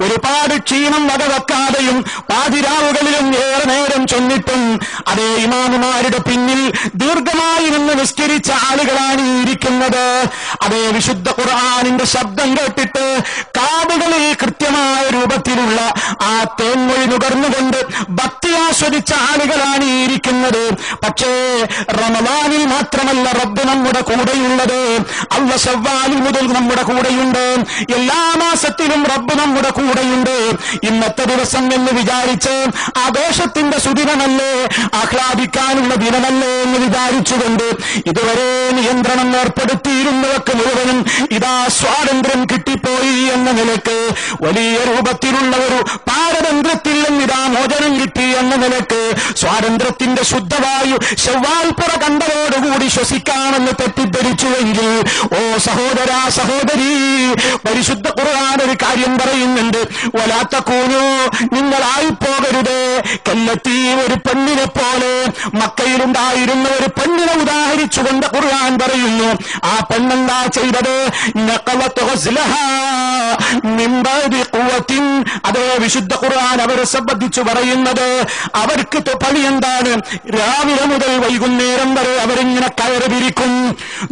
ഒരുപാട് ക്ഷീണം വകവെക്കാതെയും പാതിരാവുകളിലും ഏറെ നേരം ചൊന്നിട്ടും അതേ ഇമാമുമാരുടെ പിന്നിൽ ദീർഘമായി നിന്ന് നിസ്കരിച്ച ആളുകളാണ് ഈ ഇരിക്കുന്നത്. അതേ വിശുദ്ധ ഖുർആനിന്റെ ശബ്ദം കേട്ടിട്ട് കാതുകളിൽ കൃത്യമായ രൂപത്തിലുള്ള ആ തേൻമൊഴി നുകർന്നുകൊണ്ട് ഭക്തി ആസ്വദിച്ച ആളുകളാണ് ഈ ഇരിക്കുന്നത്. പക്ഷേ റമളാനിൽ മാത്രമല്ല റബ്ബ് നമ്മുടെ കൂടെയുള്ളത്. അള്ള ശവ്വാൽ മുതൽ നമ്മുടെ കൂടെയുണ്ട്. എല്ലാ മാസത്തിലും റബ്ബ് നമ്മുടെ കൂടെയുണ്ട്. ഇന്നത്തെ ദിവസം എന്ന് വിചാരിച്ച് ആഘോഷത്തിന്റെ സുദിനമല്ലേ, ആഹ്ലാദിക്കാനുള്ള ദിനമല്ലേ എന്ന് വിചാരിച്ചുകൊണ്ട് ഇതുവരെ നിയന്ത്രണം ഏർപ്പെടുത്തിയിരുന്നവർക്ക് മുഴുവനും ഇതാ സ്വാതന്ത്ര്യം കിട്ടിപ്പോയി എന്ന നിലക്ക്, വലിയ രൂപത്തിലുള്ള ഒരു പാരതന്ത്ര്യത്തിൽ നിന്നിതാ മോചനം കിട്ടി എന്ന നിലക്ക് സ്വാതന്ത്ര്യത്തിന്റെ ശുദ്ധവായു ശവ്വാൽപ്പുറ കണ്ടതോടുകൂടി ശ്വസിക്കാമെന്ന് തെറ്റിദ്ധരിച്ചുവെങ്കിൽ, ഓ സഹോദരാ സഹോദരി, പരിശുദ്ധ ഖുർആൻ ഒരു കാര്യം പറയുന്നുണ്ട്. വലാ തകൂനൂ, നിങ്ങളായി പോകരുത് കല്ലത്തി, ഒരു പെണ്ണിനെ പോലെ. മക്കയിലുണ്ടായിരുന്ന ഒരു പെണ്ണിനെ ഉദാഹരിച്ചുകൊണ്ട് ഖുർആൻ പറയുന്നു. ആ പെണ്ണെന്താ ചെയ്തത്? നഖലത് ഗസ്ലഹാ മിൻ ബഅദി ഖുവത്തിൻ. അതേ വിശുദ്ധ ഖുർആൻ അവരെ സംബന്ധിച്ചു പറയുന്നത്, അവർക്ക് പണി എന്താണ്? രാവിലെ മുതൽ വൈകുന്നേരം വരെ അവരിങ്ങനെ കയറ് പിരിക്കും.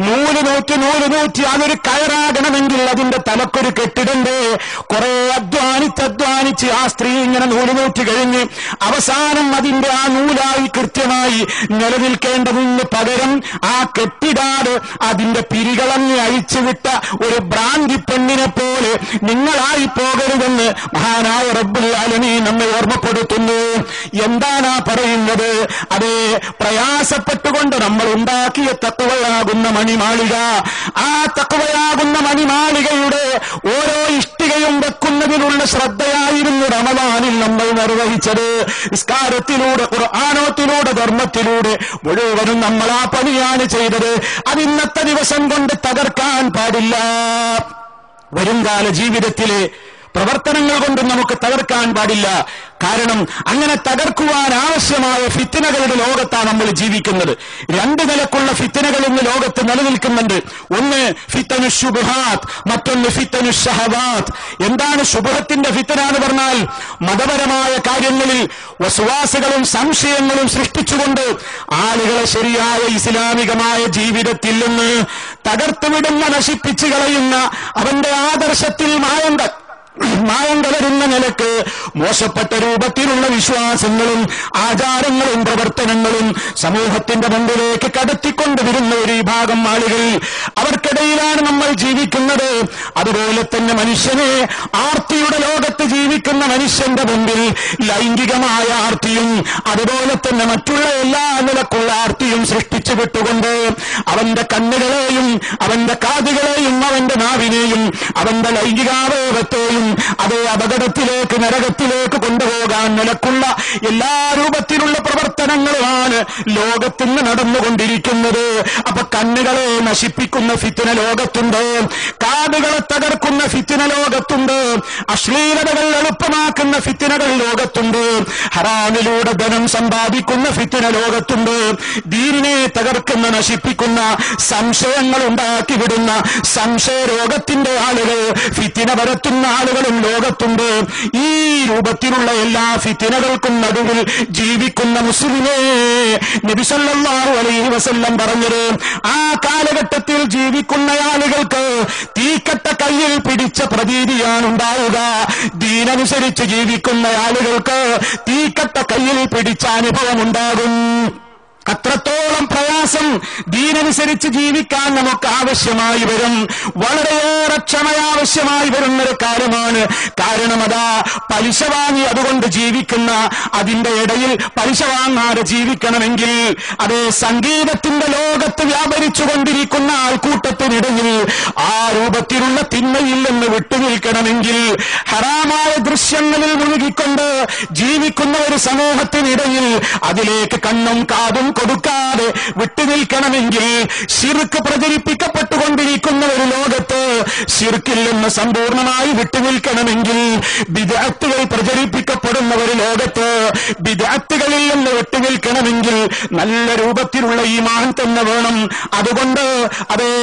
നൂല് നൂറ്റി അതൊരു കയറാകണമെങ്കിൽ അതിന്റെ തലക്കൊരു കെട്ടിടണ്ടേ. കുറെ അധ്വാനിച്ച് ആ സ്ത്രീ ഇങ്ങനെ നൂറ്റി കഴിഞ്ഞ് അവസാനം അതിന്റെ ആ നൂലായി കൃത്യമായി നിലനിൽക്കേണ്ടതിന് പകരം ആ കെട്ടിടാതെ അതിന്റെ പിരികളങ്ങ് അഴിച്ചുവിട്ട ഒരു ഭ്രാന്തി പെണ്ണിനെ പോലെ നിങ്ങളായി പോകരുതെന്ന് മഹാനായ റബ്ബുൽ ആലമീൻ നമ്മെ ഓർമ്മപ്പെടുത്തുന്നു. എന്താണ് ആ പറയുന്നത്? അതേ, പ്രയാസപ്പെട്ടുകൊണ്ട് നമ്മൾ ഉണ്ടാക്കിയ തഖ്വയാകുന്ന മണിമാളിക, ആ തഖ്വയാകുന്ന മണിമാളികയുടെ ഓരോ ഇഷ്ടികയും വെക്കുന്നതിനുള്ള ശ്രദ്ധയായിരുന്നു റമളാനിൽ നമ്മൾ നിർവഹിച്ചത്. നിസ്കാരത്തിലൂടെ, ഖുർആനോത്തിലൂടെ, ധർമ്മത്തിലൂടെ മുഴുവനും നമ്മൾ ആ പണിയാണ് ചെയ്തത്. അത് ഇന്നത്തെ ദിവസം കൊണ്ട് തകർക്കാൻ പാടില്ല. വരുംകാല ജീവിതത്തിലെ പ്രവർത്തനങ്ങൾ കൊണ്ട് നമുക്ക് തകർക്കാൻ പാടില്ല. കാരണം അങ്ങനെ തകർക്കുവാൻ ആവശ്യമായ ഫിത്നകളുടെ ലോകത്താണ് നമ്മൾ ജീവിക്കുന്നത്. 2 നിലക്കുള്ള ഫിത്നകൾ ഇന്ന് ലോകത്ത് നിലനിൽക്കുന്നുണ്ട്. ഒന്ന് ഫിത്നു ശുബ്ഹാത്ത്, മറ്റൊന്ന് ഫിത്നു ശഹവാത്ത്. എന്താണ് ശുബ്ഹത്തിന്റെ ഫിത്ന എന്ന് പറഞ്ഞാൽ? മതപരമായ കാര്യങ്ങളിൽ വസ്വാസുകളും സംശയങ്ങളും സൃഷ്ടിച്ചുകൊണ്ട് ആളുകളെ ശരിയായ ഇസ്ലാമികമായ ജീവിതത്തിൽ നിന്ന് തകർത്തുവിടുന്ന, നശിപ്പിച്ചു കളയുന്ന, അവന്റെ ആദർശത്തിൽ മായം മായം കലരുന്ന നിലക്ക് മോശപ്പെട്ട രൂപത്തിലുള്ള വിശ്വാസങ്ങളും ആചാരങ്ങളും പ്രവർത്തനങ്ങളും സമൂഹത്തിന്റെ മുമ്പിലേക്ക് കടത്തിക്കൊണ്ടുവരുന്ന ഒരു വിഭാഗം ആളുകൾ, അവർക്കിടയിലാണ് നമ്മൾ ജീവിക്കുന്നത്. അതുപോലെ തന്നെ മനുഷ്യനെ ആർത്തിയുടെ ലോകത്ത് ജീവിക്കുന്ന മനുഷ്യന്റെ മുമ്പിൽ ലൈംഗികമായ ആർത്തിയും അതുപോലെ തന്നെ മറ്റുള്ള എല്ലാ നിലക്കുള്ള ആർത്തിയും സൃഷ്ടിച്ചു വിട്ടുകൊണ്ട് അവന്റെ കണ്ണുകളെയും അവന്റെ കാതുകളെയും അവന്റെ നാവിനെയും അവന്റെ ലൈംഗികാവയവത്തെയും അതേ അപകടത്തിലേക്ക് നരകത്തിലേക്ക് കൊണ്ടുപോകാൻ നിലക്കുള്ള എല്ലാ രൂപത്തിലുള്ള പ്രവർത്തനങ്ങളുമാണ് ലോകത്തിന് നടന്നുകൊണ്ടിരിക്കുന്നത്. അപ്പൊ കണ്ണുകളെ നശിപ്പിക്കുന്ന ഫിത്ന ലോകത്തുണ്ട്, കാതുകളെ തകർക്കുന്ന ഫിത്ന ലോകത്തുണ്ട്, അശ്ലീലതകൾ എളുപ്പമാക്കുന്ന ഫിത്നകൾ ലോകത്തുണ്ട്, ഹറാമിലൂടെ ധനം സമ്പാദിക്കുന്ന ഫിത്ന ലോകത്തുണ്ട്, ദീനിനെ തകർക്കുന്ന നശിപ്പിക്കുന്ന സംശയങ്ങൾ ഉണ്ടാക്കി വിടുന്ന സംശയ രോഗത്തിന്റെ ആളുകൾ, ഫിത്ന പരത്തുന്ന ആളുകളും ലോകത്തുണ്ട്. ഈ രൂപത്തിലുള്ള എല്ലാ ഫിത്നകൾക്കും നടുവിൽ ജീവിക്കുന്ന മുസ്ലിമേ, നബി സല്ലല്ലാഹു അലൈഹി വസല്ലം പറഞ്ഞത്, ആ കാലഘട്ടത്തിൽ ജീവിക്കുന്ന ആളുകൾക്ക് തീക്കട്ട കയ്യിൽ പിടിച്ച പ്രതീതിയാണ് ഉണ്ടാവുക. ദീനനുസരിച്ച് ജീവിക്കുന്ന ആളുകൾക്ക് തീക്കട്ട കയ്യിൽ പിടിച്ച അനുഭവം ഉണ്ടാകും. അത്രത്തോളം പ്രയാസം ദീനനുസരിച്ച് ജീവിക്കാൻ നമുക്ക് ആവശ്യമായി വരും. വളരെയേറെ ക്ഷമയാവശ്യമായി വരുന്നൊരു കാര്യമാണ്. കാരണം അതാ പലിശ വാങ്ങി അതുകൊണ്ട് ജീവിക്കുന്ന, അതിന്റെ ഇടയിൽ പലിശ വാങ്ങാതെ ജീവിക്കണമെങ്കിൽ, അതേ സംഗീതത്തിന്റെ ലോകത്ത് വ്യാപരിച്ചുകൊണ്ടിരിക്കുന്ന ആൾക്കൂട്ടത്തിനിടയിൽ ആ രൂപത്തിലുള്ള തിന്മയിൽ നിന്ന് വിട്ടുനിൽക്കണമെങ്കിൽ, ഹറാമായ ദൃശ്യങ്ങളിൽ മുഴുകിക്കൊണ്ട് ജീവിക്കുന്ന ഒരു സമൂഹത്തിനിടയിൽ അതിലേക്ക് കണ്ണും കാതും കൊടുക്കാതെ വിട്ടുനിൽക്കണമെങ്കിൽ, ശിർക്ക് പ്രചരിപ്പിക്കപ്പെട്ടുകൊണ്ടിരിക്കുന്ന ഒരു ലോകത്ത് ശിർക്കിൽ നിന്ന് സമ്പൂർണമായി വിട്ടുനിൽക്കണമെങ്കിൽ, ബിദ്അത്തുകൾ പ്രചരിപ്പിക്കപ്പെടുന്ന ഒരു ലോകത്ത് ബിദ്അത്തുകളിൽ നിന്ന് വിട്ടുനിൽക്കണമെങ്കിൽ നല്ല രൂപത്തിലുള്ള ഈമാൻ തന്നെ വേണം. അതുകൊണ്ട് അതേ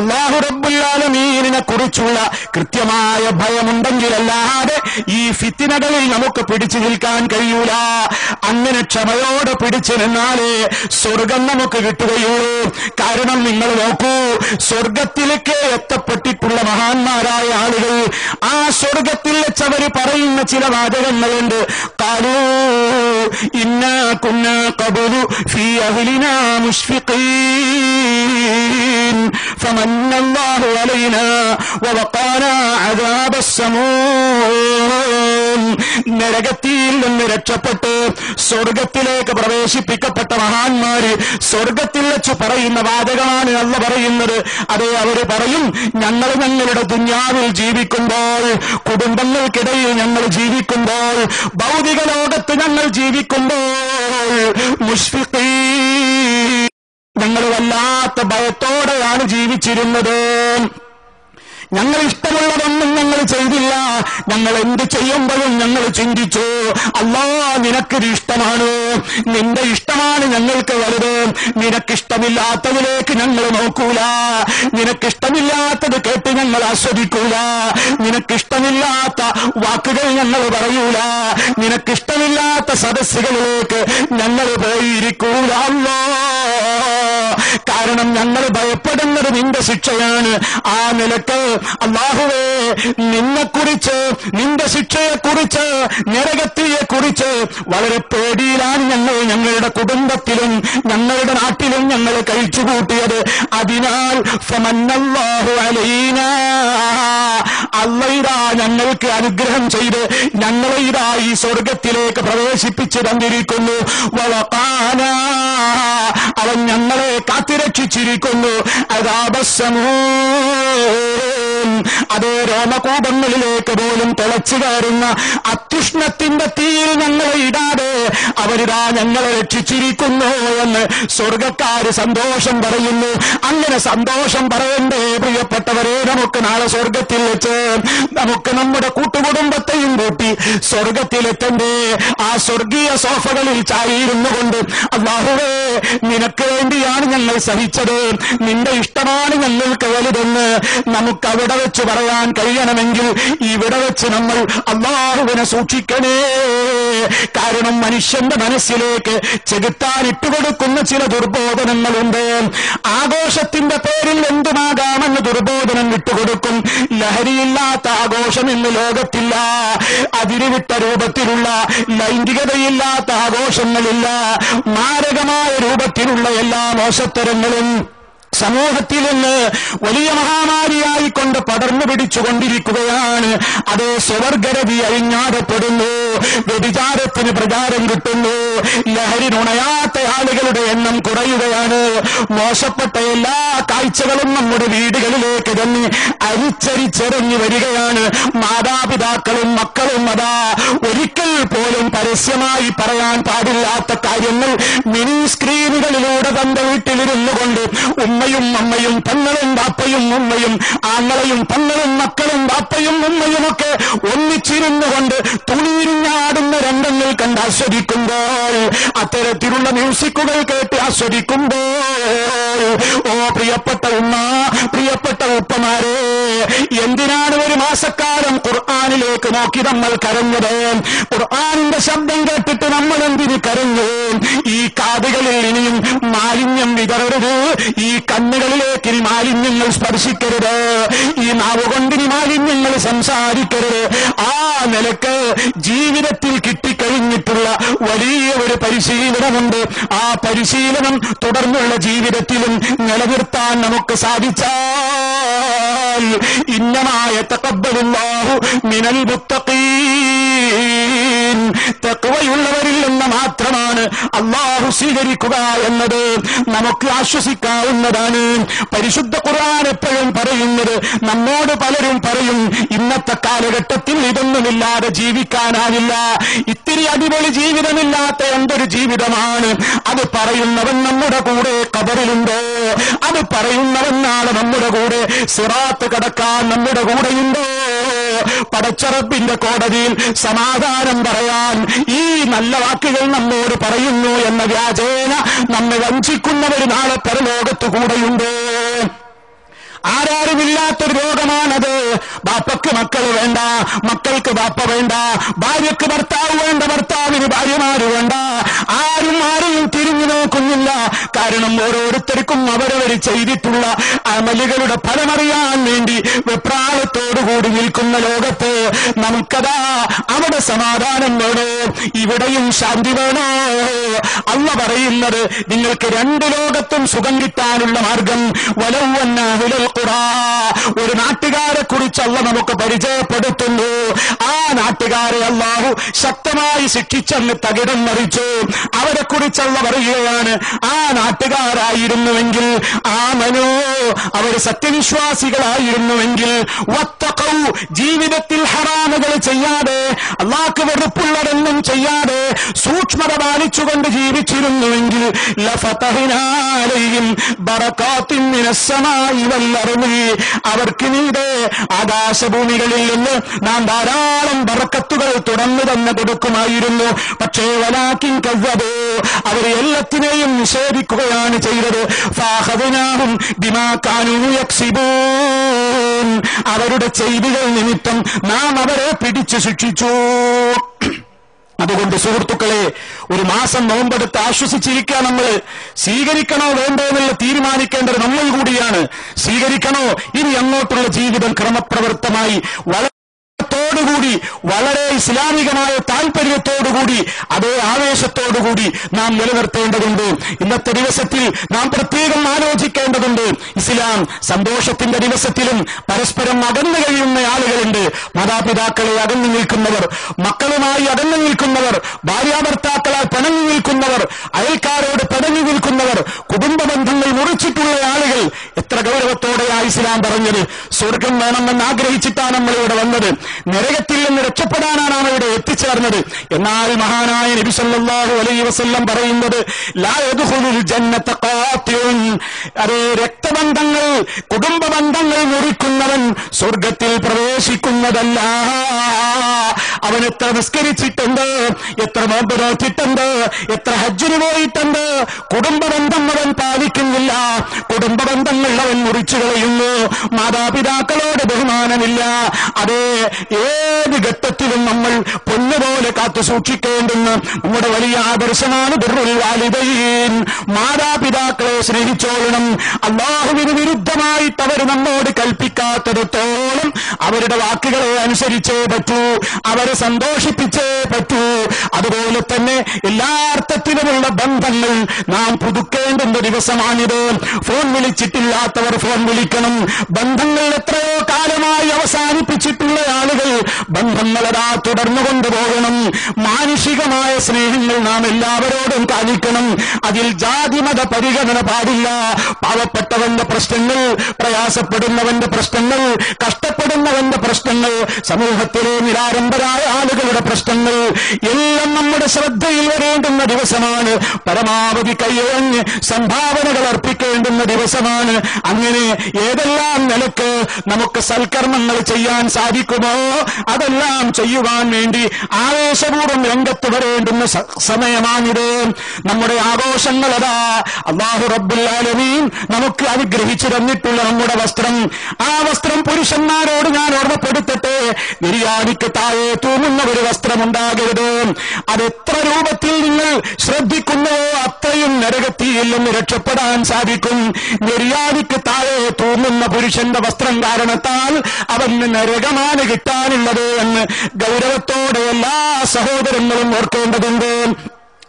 അല്ലാഹു റബ്ബുൽ ആലമീനിനെ കുറിച്ചുള്ള കൃത്യമായ ഭയമുണ്ടെങ്കിലല്ലാതെ ഈ ഫിത്നകളിൽ നമുക്ക് പിടിച്ചു നിൽക്കാൻ കഴിയൂല. അങ്ങനെ ക്ഷമയോടെ പിടിച്ചു നിന്നാലേ സ്വർഗം നമുക്ക് കിട്ടുകയുള്ളൂ. കാരണം നിങ്ങൾ നോക്കൂ, സ്വർഗത്തിലേക്ക് എത്തപ്പെട്ടിട്ടുള്ള മഹാന്മാരായ ആളുകൾ ആ സ്വർഗത്തിൽ വെച്ചവര് പറയുന്ന ചില വാചകങ്ങളുണ്ട്. ഖാലൂ ഇന്നാ കുന്നാ ഖബലു ഫീ അഹ്ലിനാ മുശ്ഫിഖീൻ ഫമന്നല്ലാഹു അലൈനാ വവഖാനാ അദാബസ്സമൂം. നരകത്തിൽ നിന്ന് രക്ഷപ്പെട്ട് സ്വർഗത്തിലേക്ക് പ്രവേശിപ്പിക്കപ്പെട്ട മഹാന്മാര് സ്വർഗത്തിൽ വെച്ച് പറയുന്ന വാചകമാണ് അല്ല പറയുന്നത്. അതേ, അവര് പറയും, ഞങ്ങൾ ഞങ്ങളുടെ ദുനിയാവിൽ ജീവിക്കുമ്പോൾ, കുടുംബങ്ങൾക്കിടയിൽ ഞങ്ങൾ ജീവിക്കുമ്പോൾ, ഭൗതിക ലോകത്ത് ഞങ്ങൾ ജീവിക്കുമ്പോൾ, മുശ്ഫിഖീൻ, ഞങ്ങൾ വല്ലാത്ത ഭയത്തോടെയാണ് ജീവിച്ചിരുന്നത്. ഞങ്ങൾ ഇഷ്ടമുള്ളതൊന്നും ഞങ്ങൾ ചെയ്തില്ല. ഞങ്ങൾ എന്ത് ചെയ്യുമ്പോഴും ഞങ്ങൾ ചിന്തിച്ചു, അല്ലാ നിനക്കിത് ഇഷ്ടമാണ്, നിന്റെ ഇഷ്ടമാണ് ഞങ്ങൾക്ക് വലുത്. നിനക്കിഷ്ടമില്ലാത്തതിലേക്ക് ഞങ്ങൾ നോക്കൂല, നിനക്കിഷ്ടമില്ലാത്തത് കേട്ട് ഞങ്ങൾ ആസ്വദിക്കൂല, നിനക്കിഷ്ടമില്ലാത്ത വാക്കുകൾ ഞങ്ങൾ പറയൂല, നിനക്കിഷ്ടമില്ലാത്ത സദസ്സുകളിലേക്ക് ഞങ്ങൾ പോയിരിക്കൂല. അല്ലാ, കാരണം ഞങ്ങൾ ഭയപ്പെടുന്നത് നിന്റെ ശിക്ഷയാണ്. ആ നിലക്ക് അല്ലാഹുവേ, നിന്നെക്കുറിച്ച്, നിന്റെ ശിക്ഷയെക്കുറിച്ച്, നരകത്തെക്കുറിച്ച് വളരെ പേടിയിലാണ് ഞങ്ങൾ ഞങ്ങളുടെ കുടുംബത്തിലും ഞങ്ങളുടെ നാട്ടിലും ഞങ്ങൾ കഴിച്ചുകൂട്ടിയത്. അതിനാൽ ഫമന്നല്ലാഹു അലൈനാ, അല്ലാഹ് ഞങ്ങൾക്ക് അനുഗ്രഹം ചെയ്ത് ഞങ്ങളെ ഇതാ ഈ സ്വർഗത്തിലേക്ക് പ്രവേശിപ്പിച്ചു തന്നിരിക്കുന്നു. വവഖാനാ, അവൻ ഞങ്ങളെ കാത്തുരക്ഷിച്ചിരിക്കുന്നു. അദാബസ്സമൂം, അതേ രോമകൂപങ്ങളിലേക്ക് പോലും തിളച്ചു കയറുന്ന അത്യുഷ്ണത്തിന്റെ തീയിൽ ഞങ്ങളെ ഇടാതെ അവരിതാ ഞങ്ങളെ രക്ഷിച്ചിരിക്കുന്നു എന്ന് സ്വർഗക്കാര് സന്തോഷം പറയുന്നു. അങ്ങനെ സന്തോഷം പറയണ്ടേ പ്രിയപ്പെട്ടവരെ? നമുക്ക് നാളെ സ്വർഗത്തിൽ വെച്ച് നമുക്ക് നമ്മുടെ കൂട്ടുകുടുംബത്തെയും കൂട്ടി സ്വർഗത്തിലെത്തണ്ടേ? ആ സ്വർഗീയ സോഫകളിൽ ചാരിയിരുന്നു കൊണ്ട്, അല്ലാഹുവേ നിനക്ക് വേണ്ടിയാണ് ഞങ്ങൾ സഹിച്ചത്, നിന്റെ ഇഷ്ടമാണ് ഞങ്ങൾക്ക് വലുതെന്ന് നമുക്ക് അവിടെ ഇവിടെ വെച്ച് പറയാൻ കഴിയണമെങ്കിൽ ഇവിടെ വെച്ച് നമ്മൾ അല്ലാഹുവിനെ സൂക്ഷിക്കണേ. കാരണം മനുഷ്യന്റെ മനസ്സിലേക്ക് ചെകുത്താൻ ഇട്ടുകൊടുക്കുന്ന ചില ദുർബോധനങ്ങളുണ്ട്. ആഘോഷത്തിന്റെ പേരിൽ എന്തുമാകാമെന്ന് ദുർബോധനം വിട്ടുകൊടുക്കും. ലഹരിയില്ലാത്ത ആഘോഷം ഇന്ന് ലോകത്തില്ല. അതിരുവിട്ട രൂപത്തിലുള്ള ലൈംഗികതയില്ലാത്ത ആഘോഷങ്ങളില്ല. മാരകമായ രൂപത്തിലുള്ള എല്ലാ മോശത്തരങ്ങളും സമൂഹത്തിൽ നിന്ന് വലിയ മഹാമാരിയായിക്കൊണ്ട് പടർന്നു പിടിച്ചുകൊണ്ടിരിക്കുകയാണ്. അതേ സ്വവർഗരതി അഴിഞ്ഞാടപ്പെടുന്നു, വ്യഭിചാരത്തിന് പ്രചാരം കിട്ടുന്നു, ലഹരി നുണയാത്ത ആളുകളുടെ എണ്ണം കുറയുകയാണ്. മോശപ്പെട്ട എല്ലാ കാഴ്ചകളും നമ്മുടെ വീടുകളിലേക്ക് തന്നെ അരിച്ചരിച്ചെറിഞ്ഞു വരികയാണ്. മാതാപിതാക്കളും മക്കളും അതാ ഒരിക്കൽ പോലും പരസ്യമായി പറയാൻ പാടില്ലാത്ത കാര്യങ്ങൾ മിനി സ്ക്രീനുകളിലൂടെ തന്റെ വീട്ടിലിരുന്നു കൊണ്ട് ഉമ്മയും അമ്മയും പെങ്ങളും ബാപ്പയും ഉമ്മയും ആങ്ങളെയും പെങ്ങളും മക്കളും ബാപ്പയും ഉമ്മയും ഒക്കെ ഒന്നിച്ചിരുന്നു കൊണ്ട് തുണിയിഞ്ഞാടുന്ന രംഗങ്ങൾ കണ്ട് ആസ്വദിക്കുമ്പോൾ, അത്തരത്തിലുള്ള മ്യൂസിക്കുകൾ കേട്ട് ആസ്വദിക്കുമ്പോൾ, ഓ പ്രിയപ്പെട്ട ഉമ്മ, പ്രിയപ്പെട്ട ഉപ്പമാരെ, എന്തിനാണ് ഒരു മാസക്കാലം ഖുർആനിലേക്ക് നോക്കി നമ്മൾ കരഞ്ഞത്? ഖുർആനിന്റെ ശബ്ദം കേട്ടിട്ട് നമ്മൾ എന്തിന് കരഞ്ഞു? ഈ കാതുകളിൽ ഇനിയും മാലിന്യം വിതറരുത്, ഈ കണ്ണുകളിലേക്ക് ഇനി മാലിന്യങ്ങൾ സ്പർശിക്കരുത്, ഈ നാവ് കൊണ്ടിനി മാലിന്യങ്ങൾ സംസാരിക്കരുത്. ആ നിലക്ക് ജീവിതത്തിൽ കിട്ടിക്കഴിഞ്ഞിട്ടുള്ള വലിയ ഒരു പരിശീലനമുണ്ട്. ആ പരിശീലനം തുടർന്നുള്ള ജീവിതത്തിലും നിലനിർത്താൻ നമുക്ക് സാധിച്ചാൽ ഇന്നമാ യതഖബ്ബലുല്ലാഹു മിനൽ മുത്തഖീൻ, തഖ്വയുള്ളവരിൽ നിന്ന് മാത്രമാണ് അല്ലാഹു സ്വീകരിക്കുക എന്നത് നമുക്ക് ആശ്വസിക്കാവുന്നതാണ്. പരിശുദ്ധ ഖുർആൻ എപ്പോഴും പറയുന്നത്, നമ്മോട് പലരും പറയും ഇന്നത്തെ കാലഘട്ടത്തിൽ ഇതൊന്നുമില്ലാതെ ജീവിക്കാനാവില്ല, ഇത്തിരി അടിപൊളി ജീവിതമില്ലാത്ത എന്തൊരു ജീവിതമാണ്. അത് പറയുന്നവൻ നമ്മുടെ കൂടെ ഖബറിലുണ്ടോ? അത് പറയുന്നവൻ നാളെ നമ്മുടെ കൂടെ സിറാത്ത് കടക്കാൻ നമ്മുടെ കൂടെയുണ്ടോ? പടച്ചറപ്പിന്റെ കോടതിയിൽ സമാധാനം പറയാൻ ഈ നല്ല വാക്കുകൾ നമ്മോട് പറയുന്നു എന്ന വ്യാജേന നമ്മെ വഞ്ചിക്കുന്നവർ നാളെ പരലോകത്ത് കൂടെയുണ്ട്. ആരാരുമില്ലാത്തൊരു രോഗമാണത്. ബാപ്പക്ക് മക്കൾ വേണ്ട, മക്കൾക്ക് ബാപ്പ വേണ്ട, ഭാര്യക്ക് ഭർത്താവ് വേണ്ട, ഭർത്താവിന് ഭാര്യമാര് വേണ്ട, ആരും ആരെയും തിരിഞ്ഞു നോക്കുന്നില്ല. കാരണം ഓരോരുത്തർക്കും അവരവർ ചെയ്തിട്ടുള്ള അമലുകളുടെ ഫലമറിയാൻ വേണ്ടി വെപ്രാളത്തോടുകൂടി നിൽക്കുന്ന ലോകത്ത് നമുക്കതാ അവിടെ സമാധാനം വേണോ? ഇവിടെയും ശാന്തി വേണോ? അള്ള പറയുന്നത്, നിങ്ങൾക്ക് രണ്ട് ലോകത്തും സുഖം കിട്ടാനുള്ള മാർഗം വലൗവന്നഹുലൽ ഖുറാ, ഒരു നാട്ടുകാരെ കുറിച്ച് അള്ള നമുക്ക് പരിചയപ്പെടുത്തുന്നു. ആ നാട്ടുകാരെ അല്ലാഹു ശക്തമായി ശിക്ഷിച്ചെന്ന് തകിടം മറിച്ചു. അവരെ കുറിച്ചല്ല പറയുകയാണ്, ആ നാട്ടുകാരായിരുന്നുവെങ്കിൽ ആമനോ, അവർ സത്യവിശ്വാസികളായിരുന്നുവെങ്കിൽ, വത്തഖൗ, ജീവിതത്തിൽ ഹറാമുകൾ ചെയ്യാതെ അല്ലാഹുവിന് വെറുപ്പുള്ളതൊന്നും ചെയ്യാതെ സൂക്ഷ്മത പാലിച്ചുകൊണ്ട് ജീവിച്ചിരുന്നുവെങ്കിൽ, ലഫതഹ്നാ അലൈഹിം ബറകാത്തിൻ മിനസ്സമാഇ വൽ അർളി, അവർക്ക് നീടെ ആകാശഭൂമികളിൽ നിന്ന് നാം ധാരാളം ബറക്കത്തുകൾ തുറന്നു തന്നെ കൊടുക്കുമായിരുന്നു. പക്ഷേ വലാകിൻ കസ്സബൂ, അവർ എല്ലാത്തിനെയും നിഷേധിക്കുകയാണ് ചെയ്തത്. ഫഅഖദ്നാഹും ബിമാ കാനൂ യക്സിബൂൻ, അവരുടെ ചെയ്തികൾ നിമിത്തം നാം അവരെ പിടിച്ചു ശിക്ഷിച്ചു. അതുകൊണ്ട് സുഹൃത്തുക്കളെ, ഒരു മാസം നോമ്പെടുത്ത് ആശ്വസിച്ചിരിക്കുക. നമ്മൾ സ്വീകരിക്കണോ വേണ്ടോ എന്നുള്ള തീരുമാനിക്കേണ്ടത് നമ്മൾ കൂടിയാണ്. സ്വീകരിക്കണോ? ഇനി അങ്ങോട്ടുള്ള ജീവിതം ക്രമപ്രവൃത്തമായി ോടുകൂടി വളരെ ഇസ്ലാമികമായ താല്പര്യത്തോടുകൂടി അതേ ആവേശത്തോടുകൂടി നാം നിലനിർത്തേണ്ടതുണ്ട്. ഇന്നത്തെ ദിവസത്തിൽ നാം പ്രത്യേകം ആലോചിക്കേണ്ടതുണ്ട്. ഇസ്ലാം സന്തോഷത്തിന്റെ ദിവസത്തിലും പരസ്പരം അകന്നു കഴിയുന്ന ആളുകളുണ്ട്. മാതാപിതാക്കളെ അകന്നു നിൽക്കുന്നവർ, മക്കളുമായി അകന്നു നിൽക്കുന്നവർ, ഭാര്യാഭർത്താക്കളാൽ പിണങ്ങി നിൽക്കുന്നവർ, അയൽക്കാരോട് പിണങ്ങി നിൽക്കുന്നവർ, കുടുംബ ബന്ധങ്ങൾ മുറിച്ചിട്ടുള്ള ആളുകൾ. എത്ര ഗൗരവത്തോടെയാണ് ഇസ്ലാം പറഞ്ഞത്. സ്വർഗം വേണമെന്ന് ആഗ്രഹിച്ചിട്ടാണ് നമ്മൾ ഇവിടെ വന്നത്. നരകത്തിൽ നിന്ന് രക്ഷപ്പെടാനാണ് നാം ഇവിടെ എത്തിച്ചേർന്നത്. എന്നാൽ മഹാനായ നബി സല്ലല്ലാഹു അലൈഹി വസല്ലം പറയുന്നത്, ലാ യദ്ഖുലുൽ ജന്നത ഖാതിഉൻ, അതേ രക്തബന്ധങ്ങൾ, കുടുംബ ബന്ധങ്ങൾ മുറിക്കുന്നവൻ സ്വർഗത്തിൽ പ്രവേശിക്കുന്നതല്ല. അവൻ എത്ര നിസ്കരിച്ചിട്ടുണ്ട്, എത്ര നോമ്പ് നോറ്റിട്ടുണ്ട്, എത്ര ഹജ്ജിന് പോയിട്ടുണ്ട്, കുടുംബ ബന്ധം അവൻ പാലിക്കുന്നില്ല. കുടുംബ ബന്ധങ്ങൾ മുടിയുള്ളവൻ മുറിച്ചു കളയുന്നു. മാതാപിതാക്കളോട് ബഹുമാനമില്ല. അതേ, ഏത് ഘട്ടത്തിലും നമ്മൾ പൊന്നുപോലെ കാത്തു സൂക്ഷിക്കേണ്ടുന്ന നമ്മുടെ വലിയ ആദർശമാണ് ബിർറുൽ വാലിദൈൻ. മാതാപിതാക്കളെ സ്നേഹിച്ചോളണം. അല്ലാഹുവിന് വിരുദ്ധമായിട്ട് അവർ നമ്മോട് കൽപ്പിക്കാത്തിടത്തോളം അവരുടെ വാക്കുകളെ അനുസരിച്ചേ പറ്റൂ, അവരെ സന്തോഷിപ്പിച്ചേ പറ്റൂ. അതുപോലെ തന്നെ എല്ലാ അർത്ഥത്തിലുമുള്ള ബന്ധങ്ങൾ നാം പുതുക്കേണ്ടുന്ന ദിവസമാണിത്. ഫോൺ വിളിച്ചിട്ടില്ലാത്തവർ ഫോൺ വിളിക്കണം. ബന്ധങ്ങൾ എത്രയോ കാലമായി അവസാനിപ്പിച്ചിട്ടുള്ള ആളുകൾ ബന്ധങ്ങളതാ തുടർന്നു കൊണ്ടുപോകണം. മാനുഷികമായ സ്നേഹങ്ങൾ നാം എല്ലാവരോടും കാണിക്കണം. അതിൽ ജാതിമത പരിഗണന പാടില്ല. പാവപ്പെട്ടവന്റെ പ്രശ്നങ്ങൾ, പ്രയാസപ്പെടുന്നവന്റെ പ്രശ്നങ്ങൾ, കഷ്ടപ്പെടുന്നവന്റെ പ്രശ്നങ്ങൾ, സമൂഹത്തിലെ നിരാരംഭരായ ആളുകളുടെ പ്രശ്നങ്ങൾ എല്ലാം നമ്മുടെ ശ്രദ്ധയിൽ വരേണ്ടുന്ന ദിവസമാണ്. പരമാവധി കൈയൊഴിഞ്ഞ് സംഭാവനകൾ അർപ്പിക്കേണ്ടുന്ന ദിവസമാണ്. അങ്ങനെ ഏതെല്ലാം നിലക്ക് നമുക്ക് സൽക്കർമ്മങ്ങൾ ചെയ്യാൻ സാധിക്കുമോ അതെല്ലാം ചെയ്യുവാൻ വേണ്ടി ആവേശപൂർവ്വം രംഗത്ത് വരേണ്ടുന്ന സമയമാണിത്. നമ്മുടെ ആഘോഷങ്ങളതാ അല്ലാഹു റബ്ബുൽ ആലമീൻ നമുക്ക് അനുഗ്രഹിച്ചു തന്നിട്ടുള്ള നമ്മുടെ വസ്ത്രം. ആ വസ്ത്രം പുരുഷന്മാരോട് ഞാൻ ഓർമ്മപ്പെടുത്തട്ടെ, നിര്യാണിക്ക് താഴെ തൂങ്ങുന്ന ഒരു വസ്ത്രം ഉണ്ടാകരുത്. അതെത്ര രൂപത്തിൽ നിങ്ങൾ ശ്രദ്ധിക്കുന്നുവോ അത്രയും നരകത്തിയിൽ നിന്ന് രക്ഷപ്പെടാൻ സാധിക്കും. നിര്യാണിക്ക് താഴെ തൂങ്ങുന്ന പുരുഷന്റെ വസ്ത്രം കാരണത്താൽ അവന് നരകമാണ് കിട്ടാനുള്ളത് എന്ന് ഗൗരവത്തോടെ എല്ലാ സഹോദരങ്ങളും ഓർക്കേണ്ടതുണ്ട്.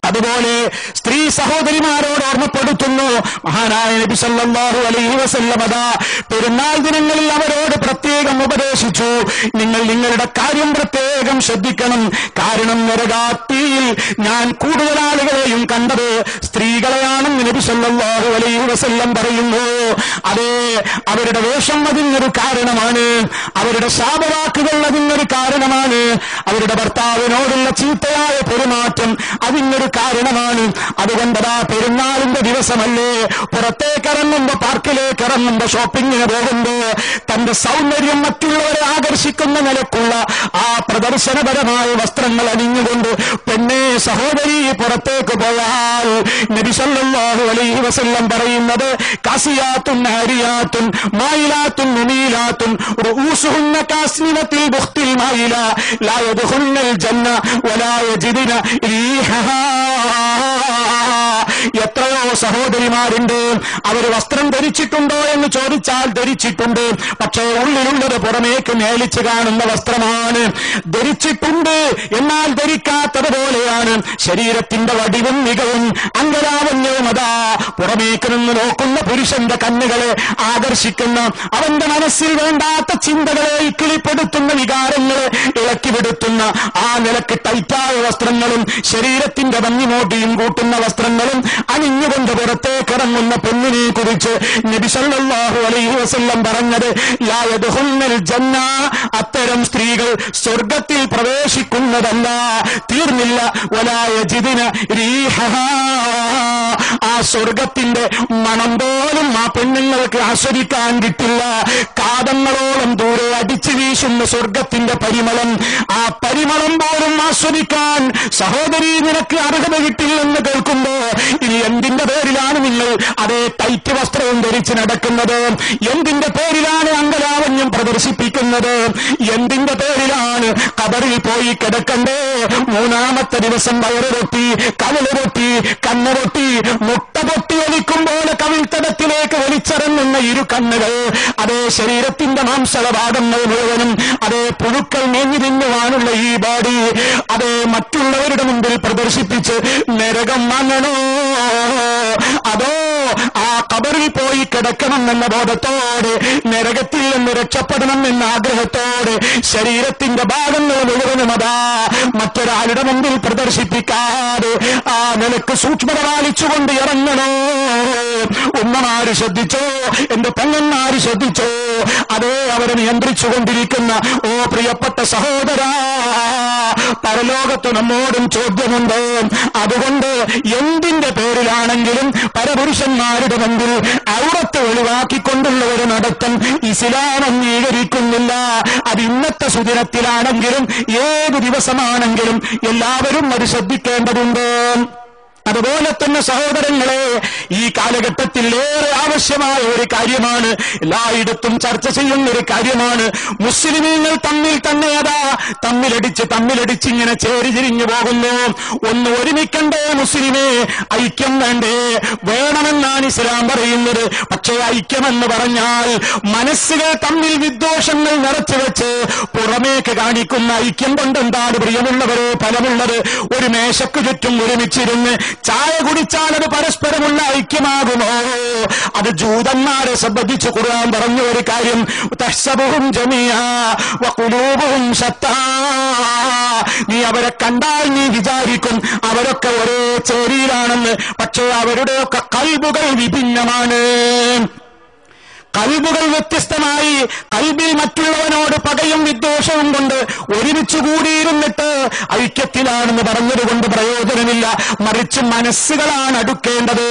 അതുപോലെ സ്ത്രീ സഹോദരിമാരോട് ഓർമ്മപ്പെടുത്തുന്നു മഹാനായ നബി സല്ലല്ലാഹു അലൈഹി വസല്ലം പെരുന്നാൾ ദിനങ്ങളിൽ അവരോട് പ്രത്യേകം ഉപദേശിച്ചു, നിങ്ങൾ നിങ്ങളുടെ കാര്യം പ്രത്യേകം ശ്രദ്ധിക്കണം. കാരണം നരകാത്തിയിൽ ഞാൻ കൂടുതൽ ആളുകളെയും കണ്ടത് സ്ത്രീകളെയാണെന്ന് നബി സല്ലല്ലാഹു അലൈഹി വസല്ലം പറയുന്നു. അതേ, അവരുടെ വേഷം അതിനൊരു കാരണമാണ്, അവരുടെ ശാപവാക്കുകൾ അതിനൊരു കാരണമാണ്, അവരുടെ ഭർത്താവിനോടുള്ള ചീത്തയായ പെരുമാറ്റം അതിനൊരു കാരണമാണ്. അതുകൊണ്ടതാ പെരുന്നാളിന്റെ ദിവസമല്ലേ, പുറത്തേക്ക് ഇറങ്ങുമ്പോ, പാർക്കിലേക്ക് ഇറങ്ങുമ്പോ, ഷോപ്പിങ്ങിന് പോകുമ്പോ തന്റെ സൗന്ദര്യം മറ്റുള്ളവരെ ആകർഷിക്കുന്ന നിലക്കുള്ള ആ പ്രദർശനപരമായ വസ്ത്രങ്ങൾ അണിഞ്ഞുകൊണ്ട് പെണ്ണേ സഹോദരി പുറത്തേക്ക് പോയാൽ നബി സല്ലല്ലാഹു അലൈഹി വസല്ലം പറയുന്നത് കാസിയാത്തുൻ ആരിയാത്തുൻ മായിലാത്തുൻ മുമീലാത്തുൻ റൂസുഹുന്ന കാസ്നിമത്തിൽ ബുഖ്തിൽ മായില ലാ യദ്ഖുൽനൽ ജന്ന വലാ യജിദന റീഹഹാ. എത്രയോ സഹോദരിമാരുണ്ട്, അവർ വസ്ത്രം ധരിച്ചിട്ടുണ്ടോ എന്ന് ചോദിച്ചാൽ ധരിച്ചിട്ടുണ്ട്, പക്ഷേ ഉള്ളിലുള്ളത് പുറമേക്ക് മേലിച്ച് കാണുന്ന വസ്ത്രമാണ്. ധരിച്ചിട്ടുണ്ട് എന്നാൽ ധരിക്കാത്തതുപോലെയാണ്. ശരീരത്തിന്റെ വടിവും മികവും അംഗലാവണ്യവും അതാ പുറമേക്ക് നിന്ന് നോക്കുന്ന പുരുഷന്റെ കണ്ണുകളെ ആകർഷിക്കുന്ന, അവന്റെ മനസ്സിൽ വേണ്ടാത്ത ചിന്തകളെ ഇക്കിളിപ്പെടുത്തുന്ന, വികാരങ്ങളെ ഇളക്കിവിടുത്തുന്ന ആ നിലക്ക് ടൈറ്റായ വസ്ത്രങ്ങളും ശരീരത്തിന്റെ ഭംഗിമോട്ടിയും കൂട്ടുന്ന വസ്ത്രങ്ങളും അണിഞ്ഞുകൊണ്ട് പുറത്തേക്ക് ഇറങ്ങുന്ന പെണ്ണിനെ കുറിച്ച് നബി സല്ലല്ലാഹു അലൈഹി വസല്ലം പറഞ്ഞത് ലാ യദ്ഖുൽനൽ ജന്ന, അത്തരം സ്ത്രീകൾ സ്വർഗത്തിൽ പ്രവേശിക്കുന്നതല്ല. തീർന്നില്ല, വലാ യജിദന റീഹഹാ, ആ സ്വർഗത്തിന്റെ മണം പോലും ആ പെണ്ണുങ്ങൾക്ക് ആസ്വദിക്കാൻ കിട്ടില്ല. കാതങ്ങളോളം ദൂരെ അടിച്ചു വീശുന്ന സ്വർഗത്തിന്റെ പരിമളം, ആ പരിമളം പോലും ആസ്വദിക്കാൻ സഹോദരി നിനക്ക് അർഹത കിട്ടില്ലെന്ന് കേൾക്കുമ്പോ ഇനി എന്തിന്റെ പേരിലാണ് നിങ്ങൾ അതേ ടൈറ്റ് വസ്ത്രവും ധരിച്ച് നടക്കുന്നത്? എന്തിന്റെ പേരിലാണ് അംഗലാവണ്യം പ്രദർശിപ്പിക്കുന്നത്? എന്തിന്റെ പേരിലാണ് ഖബറിൽ പോയി കിടക്കണ്ടേ? മൂന്നാമത്തെ ദിവസം വയറ് പൊട്ടി, കവിള് പൊട്ടി, കണ്ണ് പൊട്ടി, മുട്ട പൊട്ടി ഒലിക്കുമ്പോൾ കവിൾത്തടത്തിലേക്ക് വലിച്ചിറങ്ങുന്ന ഇരു കണ്ണുകൾ, അതേ ശരീരത്തിന്റെ മാംസഭാഗങ്ങൾ മുഴുവനും, അതേ പുഴുക്കൾ മേഞ്ഞു തിന്നുവാനുള്ള ഈ ബോഡി, അതേ മറ്റുള്ളവരുടെ മുമ്പിൽ പ്രദർശിപ്പിച്ച് നരകം വാങ്ങണോ? അതോ ആ ഖബറിൽ പോയി കിടക്കണം എന്ന ബോധത്തോടെ, നരകത്തിൽ നിന്ന് രക്ഷപ്പെടണം എന്ന ആഗ്രഹത്തോടെ ശരീരത്തിന്റെ ഭാഗങ്ങൾ മുഴുവനും അതാ മറ്റൊരാളുടെ മുമ്പിൽ പ്രദർശിപ്പിക്കാതെ ആ നിലക്ക് സൂക്ഷ്മത പാലിച്ചുകൊണ്ട് ഇറങ്ങണോ? ഉമ്മമാര് ശ്രദ്ധിച്ചോ, എന്റെ പെങ്ങന്മാര് ശ്രദ്ധിച്ചോ, അതേ അവരെ നിയന്ത്രിച്ചുകൊണ്ടിരിക്കുന്ന ഓ പ്രിയപ്പെട്ട സഹോദരാ, പരലോകത്ത് നമ്മോടും ചോദ്യമുണ്ട്. അതുകൊണ്ട് എന്തിന്റെ പേരിലാണെങ്കിലും പരപുരുഷന്മാരുടെ മുമ്പിൽ ഔറത്ത് ഒഴിവാക്കിക്കൊണ്ടുള്ള ഒരു നടത്തം ഇസ്ലാം അംഗീകരിക്കുന്നില്ല. അത് ഇന്നത്തെ സുദിനത്തിലാണെങ്കിലും ഏത് ദിവസമാണെങ്കിലും എല്ലാവരും അത് ശ്രദ്ധിക്കേണ്ടതുണ്ട്. അതുപോലെ തന്നെ സഹോദരങ്ങളെ, ഈ കാലഘട്ടത്തിൽ ഏറെ ആവശ്യമായ ഒരു കാര്യമാണ്, എല്ലായിടത്തും ചർച്ച ചെയ്യുന്ന ഒരു കാര്യമാണ്. മുസ്ലിമീങ്ങൾ തമ്മിൽ തന്നെ അതാ തമ്മിലടിച്ച് ഇങ്ങനെ ചേരിതിരിഞ്ഞു പോകുന്നു. ഒന്ന് ഒരുമിക്കണ്ടേ മുസ്ലിമേ? ഐക്യം വേണ്ടേ? വേണമെന്നാണ് ഇസ്ലാം പറയുന്നത്. പക്ഷേ ഐക്യമെന്ന് പറഞ്ഞാൽ മനസ്സുകൾ തമ്മിൽ വിദ്വേഷങ്ങൾ നിറച്ചുവെച്ച് പുറമേക്ക് കാണിക്കുന്ന ഐക്യം കൊണ്ട് എന്താണ് പ്രിയമുള്ളവരെ ഫലമുള്ളത്? ഒരു മേശക്ക് ചുറ്റും ഒരുമിച്ചിരുന്ന് ചായ കുടിച്ചാൽ അത് പരസ്പരമുള്ള ഐക്യമാകുമോ? അത് ജൂതന്മാരെ സംബന്ധിച്ച് ഖുർആൻ പറഞ്ഞ ഒരു കാര്യം, തഹ്സബുഹും ജമീഅ വഖുലൂബുഹും ശത്താ. നീ അവരെ കണ്ടാൽ നീ വിചാരിക്കും അവരൊക്കെ ഒരേ ചേരിയിലാണെന്ന്. പക്ഷേ അവരുടെയൊക്കെ ഖൽബുകൾ വിഭിന്നമാണ്. കൽബുകൾ വ്യത്യസ്തമായി, കൽബിൽ മറ്റുള്ളവനോട് പകയും വിദ്വേഷവും കൊണ്ട് ഒരുമിച്ച് കൂടിയിരുന്നിട്ട് ഐക്യത്തിലാണെന്ന് പറഞ്ഞതുകൊണ്ട് പ്രയോജനമില്ല. മറിച്ച് മനസ്സുകളാണ് അടുക്കേണ്ടത്,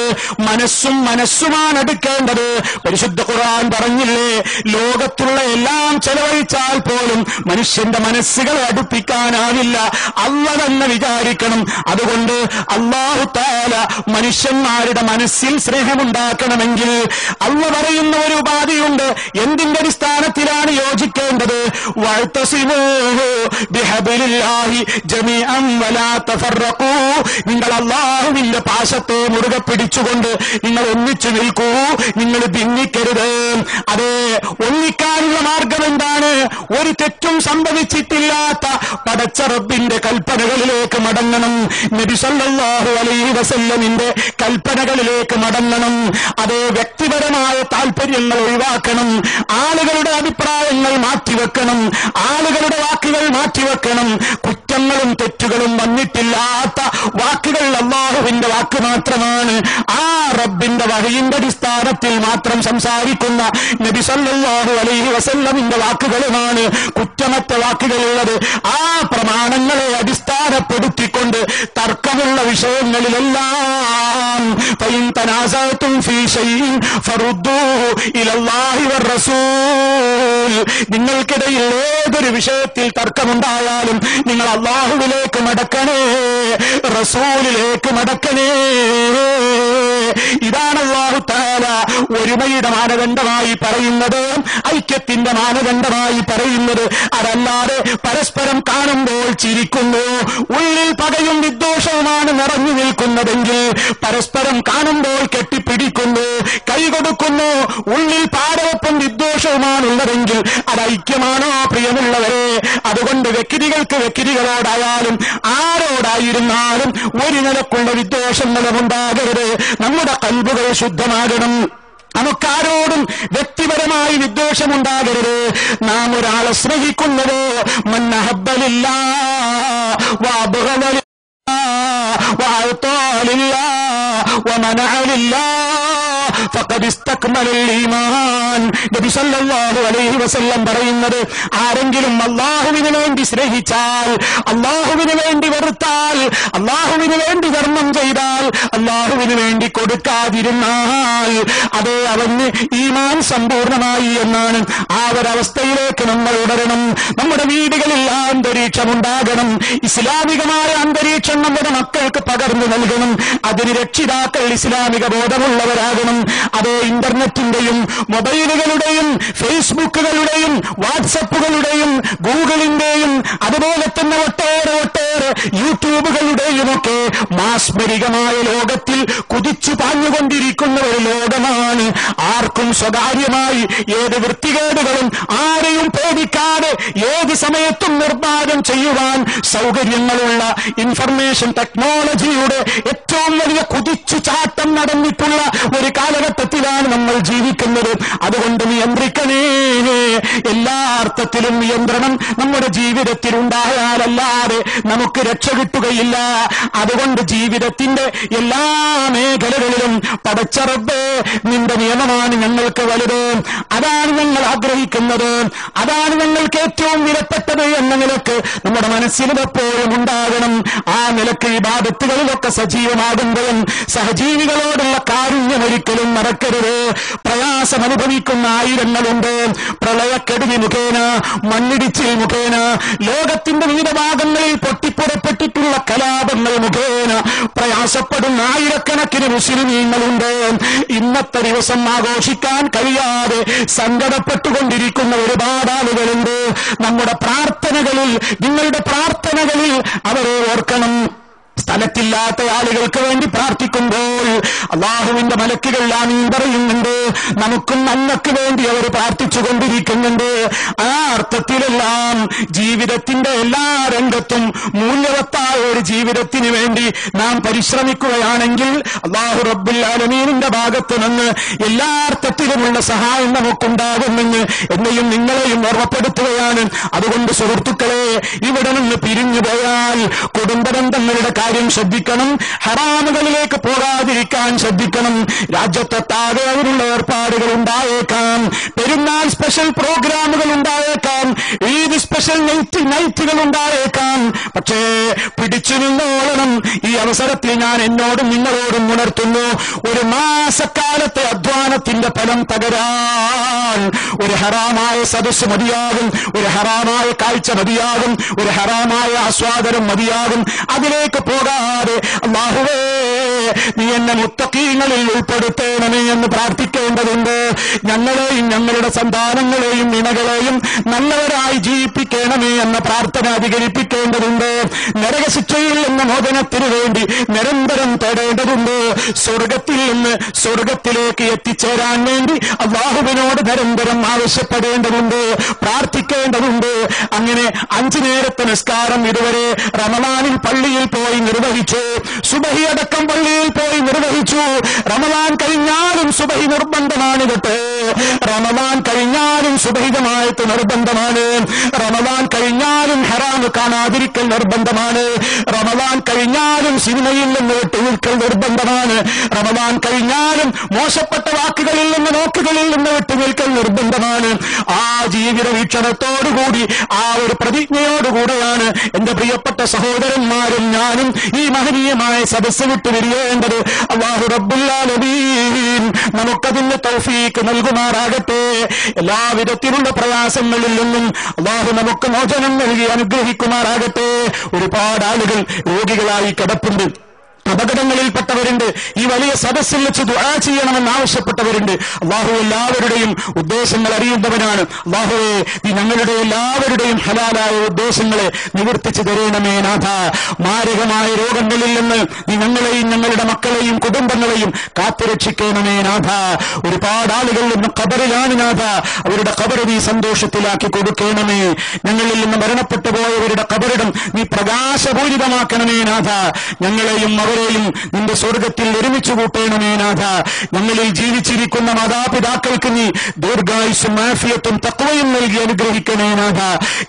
മനസ്സുമാണ് അടുക്കേണ്ടത്. പരിശുദ്ധ ഖുർആൻ പറഞ്ഞില്ലേ, ലോകത്തുള്ള എല്ലാം ചെലവഴിച്ചാൽ പോലും മനുഷ്യന്റെ മനസ്സുകളെ അടുപ്പിക്കാനാവില്ല. അല്ലാഹ് തന്നെ വിചാരിക്കണം. അതുകൊണ്ട് അല്ലാഹു തആല മനുഷ്യന്മാരുടെ മനസ്സിൽ സ്നേഹമുണ്ടാക്കണമെങ്കിൽ അല്ലാഹ് പറയുന്ന ഒരു ഉപാധിയുണ്ട്. എന്തിന്റെ അടിസ്ഥാനത്തിലാണ് യോജിക്കേണ്ടത്? വഅ്തസിമൂ ബിഹബ്ലില്ലാഹി ജമീഅൻ വലാ തഫറഖൂ. നിങ്ങൾ അല്ലാഹുവിന്റെ പാശത്തെ മുറുകെ പിടിച്ചുകൊണ്ട് നിങ്ങൾ ഒന്നിച്ചു നിൽക്കൂ, നിങ്ങൾ ഭിന്നിക്കരുത്. അതെ, ഒന്നിക്കാനുള്ള മാർഗം എന്താണ്? ഒരു തെറ്റും സംഭവിച്ചിട്ടില്ലാത്ത പടച്ച റബ്ബിന്റെ കൽപ്പനകളിലേക്ക് മടങ്ങണം. നബി സല്ലല്ലാഹു അലൈഹി വസല്ലമിന്റെ കൽപ്പനകളിലേക്ക് മടങ്ങണം. അതേ, വ്യക്തിപരമായ താല്പര്യങ്ങൾ ഒഴിവാക്കണം, ആളുകളുടെ അഭിപ്രായങ്ങൾ മാറ്റിവെക്കണം, ആളുകളുടെ വാക്കുകൾ മാറ്റിവെക്കണം. കുറ്റങ്ങളും തെറ്റുകളും വന്നിട്ടില്ലാത്ത വാക്കുകൾ അല്ലാഹുവിന്റെ വാക്ക് മാത്രമാണ്. ആ റബ്ബിന്റെ വഹയിന്റെ അടിസ്ഥാനത്തിൽ മാത്രം സംസാരിക്കുന്ന നബി സല്ലല്ലാഹു അലൈഹി വസല്ലമിന്റെ വാക്കുകളുമാണ് കുറ്റമറ്റ വാക്കുകളുള്ളത്. ആ പ്രമാണങ്ങളെ അടിസ്ഥാനപ്പെടുത്തിക്കൊണ്ട് തർക്കമുള്ള വിഷയങ്ങളിലെല്ലാം ഫഇൻ തനാസഅതും ഫീ ശൈഇൻ ഫറുദ്ദൂഹു ഇലല്ലാഹി വറസൂൽ. നിങ്ങൾക്കിടയിൽ ഏതൊരു വിഷയത്തിൽ തർക്കമുണ്ടായാലും നിങ്ങൾ അല്ലാഹുവിലേക്ക് മടക്കണേ, റസൂലിലേക്ക് മടക്കണേ. ഇതാണ് അല്ലാഹു തആല ഒരുമയുടെ മാനദണ്ഡമായി പറയുന്നത്, ഐക്യത്തിന്റെ മാനദണ്ഡമായി പറയുന്നത്. അതല്ലാതെ പരസ്പരം കാണുമ്പോൾ ചിരിക്കുന്നു, ഉള്ളിൽ പകയും വിദ്വേഷവുമാണ് നിറഞ്ഞു നിൽക്കുന്നതെങ്കിൽ, പരസ്പരം കാണുമ്പോൾ കെട്ടിപ്പിടിക്കുന്നു, കൈകൊടുക്കുന്നു, ഉള്ളിൽ പാരവപ്പും വിദ്വേഷവുമാണുള്ളതെങ്കിൽ അത് ഐക്യമാണോ പ്രിയമുള്ളവരെ? അതുകൊണ്ട് വ്യക്തികളോടായാലും ആരോടായിരുന്നാലും ഒരു നിലക്കുള്ള വിദ്വേഷങ്ങളും ഉണ്ടാകരുത്. നമ്മുടെ കൽബുകൾ ശുദ്ധമാകണം. നമുക്കാരോടും വ്യക്തിപരമായി വിദ്വേഷമുണ്ടാകരുത്. നാം ഒരാളെ സ്നേഹിക്കുന്നത് മൻ അഹബ്ബ ലില്ലാഹ് വഅബ്ഗദ ലില്ലാഹ് വഅഅതാ ലില്ലാഹ് വമനഅ ലില്ലാഹ് ഫഖദ് ഇസ്തക്മലൽ ഈമാൻ. നബി സല്ലല്ലാഹു അലൈഹി വസല്ലം പറയുന്നത്, ആരെങ്കിലും അല്ലാഹുവിന് വേണ്ടി സ്നേഹിച്ചാൽ, അല്ലാഹുവിന് വേണ്ടി വെറുത്താൽ, അല്ലാഹുവിന് വേണ്ടി ധർമ്മം ചെയ്താൽ, അല്ലാഹുവിന് വേണ്ടി കൊടുക്കാതിരുന്നാൽ, അതേ അവന് ഈമാൻ സമ്പൂർണമായി എന്നാണ്. ആ ഒരവസ്ഥയിലേക്ക് നമ്മൾ ഉണരണം. നമ്മുടെ വീടുകളിൽ ആ അന്തരീക്ഷം ഉണ്ടാകണം. ഇസ്ലാമികമായ അന്തരീക്ഷം നമ്മുടെ മക്കൾക്ക് പകർന്നു നൽകണം. അതിന് രക്ഷിതാക്കൾ ഇസ്ലാമിക ബോധമുള്ളവരാകണം. അതേ, ഇന്റർനെറ്റിന്റെയും മൊബൈലുകളുടെയും ഫേസ്ബുക്കുകളുടെയും വാട്സപ്പുകളുടെയും ഗൂഗിളിന്റെയും അതുപോലെ തന്നെ ഒട്ടേറെ യൂട്യൂബുകളുടെയും ഒക്കെ മാസ്മരികമായ ലോകത്തിൽ കുതിച്ചു പാഞ്ഞുകൊണ്ടിരിക്കുന്ന ഒരു ലോകമാണ്. ആർക്കും സ്വകാര്യമായി ഏത് വൃത്തികേടുകളും ആരെയും പേടിക്കാതെ ഏത് സമയത്തും നിർമ്മാണം ചെയ്യുവാൻ സൗകര്യങ്ങളുള്ള ഇൻഫർമേഷൻ ടെക്നോളജിയുടെ ഏറ്റവും വലിയ കുതിച്ചു ചാട്ടം നടന്നിട്ടുള്ള ഒരു കാലഘട്ടത്തിലാണ് നമ്മൾ ജീവിക്കുന്നത്. അതുകൊണ്ട് നിയന്ത്രിക്കണേ. എല്ലാ അർത്ഥത്തിലും നിയന്ത്രണം നമ്മുടെ ജീവിതത്തിൽ ഉണ്ടായാലല്ലാതെ നമുക്ക് രക്ഷ കിട്ടുകയില്ല. അതുകൊണ്ട് ജീവിതത്തിന്റെ എല്ലാ മേഖലകളിലും പടച്ച റബ്ബേ, നിന്റെ നിയമമാണ് ഞങ്ങൾക്ക് വലുത്, അതാണ് ഞങ്ങൾ ആഗ്രഹിക്കുന്നത്, അതാണ് ഞങ്ങൾക്ക് ഏറ്റവും വിലപ്പെട്ടത് എന്ന നിലക്ക് നമ്മുടെ മനസ്സിലും എപ്പോഴും ഉണ്ടാകണം. ആ നിലക്ക് ഇബാദത്തുകളിലൊക്കെ സജീവമാകുമ്പോഴും സഹജീവികളോടുള്ള കാരുണ്യം ഒരിക്കലും മറക്കരുത്. പോകരുത്. പ്രയാസം അനുഭവിക്കുന്ന ആയിരങ്ങളുണ്ട്. പ്രളയക്കെടുതി മുഖേന, മണ്ണിടിച്ചിൽ മുഖേന, ലോകത്തിന്റെ വിവിധ ഭാഗങ്ങളിൽ പൊട്ടിപ്പുറപ്പെട്ടിട്ടുള്ള കലാപങ്ങൾ മുഖേന പ്രയാസപ്പെടുന്ന ആയിരക്കണക്കിന് മുസ്ലിമീങ്ങളുണ്ട്. ഇന്നത്തെ ദിവസം ആഘോഷിക്കാൻ കഴിയാതെ സങ്കടപ്പെട്ടുകൊണ്ടിരിക്കുന്ന ഒരുപാട് ആളുകളുണ്ട്. നമ്മുടെ പ്രാർത്ഥനകളിൽ, നിങ്ങളുടെ പ്രാർത്ഥനകളിൽ അവരെ ഓർക്കണം. സ്ഥലത്തില്ലാത്ത ആളുകൾക്ക് വേണ്ടി പ്രാർത്ഥിക്കുമ്പോൾ അല്ലാഹുവിന്റെ മലക്കുകൾ ആമീൻ പറയുന്നുണ്ട്. നമുക്കും നന്മയ്ക്ക് വേണ്ടി അവർ പ്രാർത്ഥിച്ചുകൊണ്ടിരിക്കുന്നുണ്ട്. ആ അർത്ഥത്തിലെല്ലാം ജീവിതത്തിന്റെ എല്ലാ രംഗത്തും മൂല്യവത്തായ ഒരു ജീവിതത്തിന് വേണ്ടി നാം പരിശ്രമിക്കുകയാണെങ്കിൽ അല്ലാഹു റബ്ബുൽ ആലമീനിന്റെ ഭാഗത്ത് നിന്ന് എല്ലാ അർത്ഥത്തിലുമുള്ള സഹായം നമുക്കുണ്ടാകുമെന്ന് എന്നെയും നിങ്ങളെയും ഓർമ്മപ്പെടുത്തുകയാണ്. അതുകൊണ്ട് സുഹൃത്തുക്കളെ, ഇവിടെ നിന്ന് പിരിഞ്ഞു പോയാൽ കുടുംബബന്ധങ്ങളുടെ കാര്യം ശ്രദ്ധിക്കണം. ഹറാമുകളിലേക്ക് പോകാതിരിക്കാൻ ശ്രദ്ധിക്കണം. രാജ്യത്തൊട്ടാകെ അതിനുള്ള ഏർപ്പാടുകൾ ഉണ്ടായേക്കാം. പെരുന്നാൾ സ്പെഷ്യൽ പ്രോഗ്രാമുകൾ ഉണ്ടായേക്കാം. ഈദ് സ്പെഷ്യൽ നൈറ്റുകൾ ഉണ്ടായേക്കാം. പക്ഷേ പിടിച്ചു നിന്നോളണം. ഈ അവസരത്തിൽ ഞാൻ എന്നോടും നിങ്ങളോടും ഉണർത്തുന്നു, ഒരു മാസക്കാലത്തെ അധ്വാനത്തിന്റെ ഫലം തകരാൻ ഒരു ഹറാമായ സദസ്സ് മതിയാകും, ഒരു ഹറാമായ കാഴ്ച മതിയാകും, ഒരു ഹറാമായ ആസ്വാദനം മതിയാകും. അതിലേക്ക് പോകാതെ അല്ലാഹുവേ നീ എന്നെ മുത്തഖീങ്ങളിൽ ഉൾപ്പെടുത്തണമേ എന്ന് പ്രാർത്ഥിക്കേണ്ടതുണ്ട്. ഞങ്ങളെയും ഞങ്ങളുടെ സന്താനങ്ങളെയും ഇണകളെയും നല്ലവരായി ജീവിപ്പിക്കണമേ എന്ന പ്രാർത്ഥന അധികരിപ്പിക്കേണ്ടതുണ്ട്. നരകശിക്ഷയിൽ നിന്ന് മോചനത്തിനു വേണ്ടി നിരന്തരം തേടേണ്ടതുണ്ട്. സ്വർഗത്തിൽ നിന്ന് സ്വർഗത്തിലേക്ക് എത്തിച്ചേരാൻ വേണ്ടി അല്ലാഹുവിനോട് നിരന്തരം ആവശ്യപ്പെടേണ്ടതുണ്ട്, പ്രാർത്ഥിക്കേണ്ടതുണ്ട്. അങ്ങനെ 5 നേരത്തെ നിസ്കാരം ഇതുവരെ റമളാനിൽ പള്ളിയിൽ പോയി നിർവഹിച്ചു. സുബഹി അടക്കം പള്ളിയിൽ പോയി നിർവഹിച്ചു. റമളാൻ കഴിഞ്ഞാലും സുബഹി നിർബന്ധമാണ് കേട്ടോ. റമളാൻ കഴിഞ്ഞാലും സുബഹിജമാഅത്ത് നിർബന്ധമാണ്. റമളാൻ കഴിഞ്ഞാലും ഹറാം കാണാതിരിക്കൽ നിർബന്ധമാണ്. റമളാൻ കഴിഞ്ഞാലും സിനിമയിൽ നിന്ന് വിട്ടുനിൽക്കൽ നിർബന്ധമാണ്. റമളാൻ കഴിഞ്ഞാലും മോശപ്പെട്ട വാക്കുകളിൽ നിന്ന് നോക്കുകളിൽ നിന്ന് വിട്ടുനിൽക്കൽ നിർബന്ധമാണ്. ആ ജീവിത വീക്ഷണത്തോടുകൂടി, ആ ഒരു പ്രതിജ്ഞയോടുകൂടെയാണ് എന്റെ പ്രിയപ്പെട്ട സഹോദരന്മാരും ഞാനും ഈ മഹനീയമായ സദസ്സ് വിട്ടു പിരിയേണ്ടത്. അല്ലാഹു റബ്ബുൽ ആലമീൻ നമുക്കതിന് തൗഫീക്ക് നൽകുമാറാകട്ടെ. എല്ലാവിധത്തിലുള്ള പ്രയാസങ്ങളിൽ നിന്നും അല്ലാഹു നമുക്ക് മോചനം നൽകി അനുഗ്രഹിക്കുമാറാകട്ടെ. ഒരുപാട് ആളുകൾ രോഗികളായി കിടപ്പുണ്ട്, അപകടങ്ങളിൽപ്പെട്ടവരുണ്ട്. ഈ വലിയ സദസ്സിൽ വെച്ച് ദുആ ചെയ്യണമെന്ന് ആവശ്യപ്പെട്ടവരുണ്ട്. അല്ലാഹു എല്ലാവരുടെയും ഉദ്ദേശങ്ങൾ അറിയുന്നവനാണ്. അല്ലാഹുവേ, നീ ഞങ്ങളുടെ എല്ലാവരുടെയും ഹലാലായ ഉദ്ദേശങ്ങളെ നിവർത്തിച്ചു തരണമേ നാഥ. മാരകമായ രോഗങ്ങളിൽ നിന്ന് നീ ഞങ്ങളെയും ഞങ്ങളുടെ മക്കളെയും കുടുംബങ്ങളെയും കാത്തുരക്ഷിക്കണമേ നാഥ. ഒരുപാട് ആളുകൾ ഇന്ന് ഖബറിലാണ് നാഥ. അവരുടെ ഖബർ നീ സന്തോഷത്തിലാക്കി കൊടുക്കണമേ. ഞങ്ങളിൽ നിന്ന് മരണപ്പെട്ടു പോയവരുടെ ഖബറിടം നീ പ്രകാശപൂരിതമാക്കണമേ നാഥ. ഞങ്ങളെയും അവരെയും നിന്റെ സ്വർഗത്തിൽ ഒരുമിച്ച് കൂട്ടണമേ നാഥ. ഞങ്ങളിൽ ജീവിച്ചിരിക്കുന്ന മാതാപിതാക്കൾക്ക് നീ ദീർഘായുസ്സും ആഫിയത്തും തഖ്വയും നൽകി അനുഗ്രഹിക്കണേ നാഥ.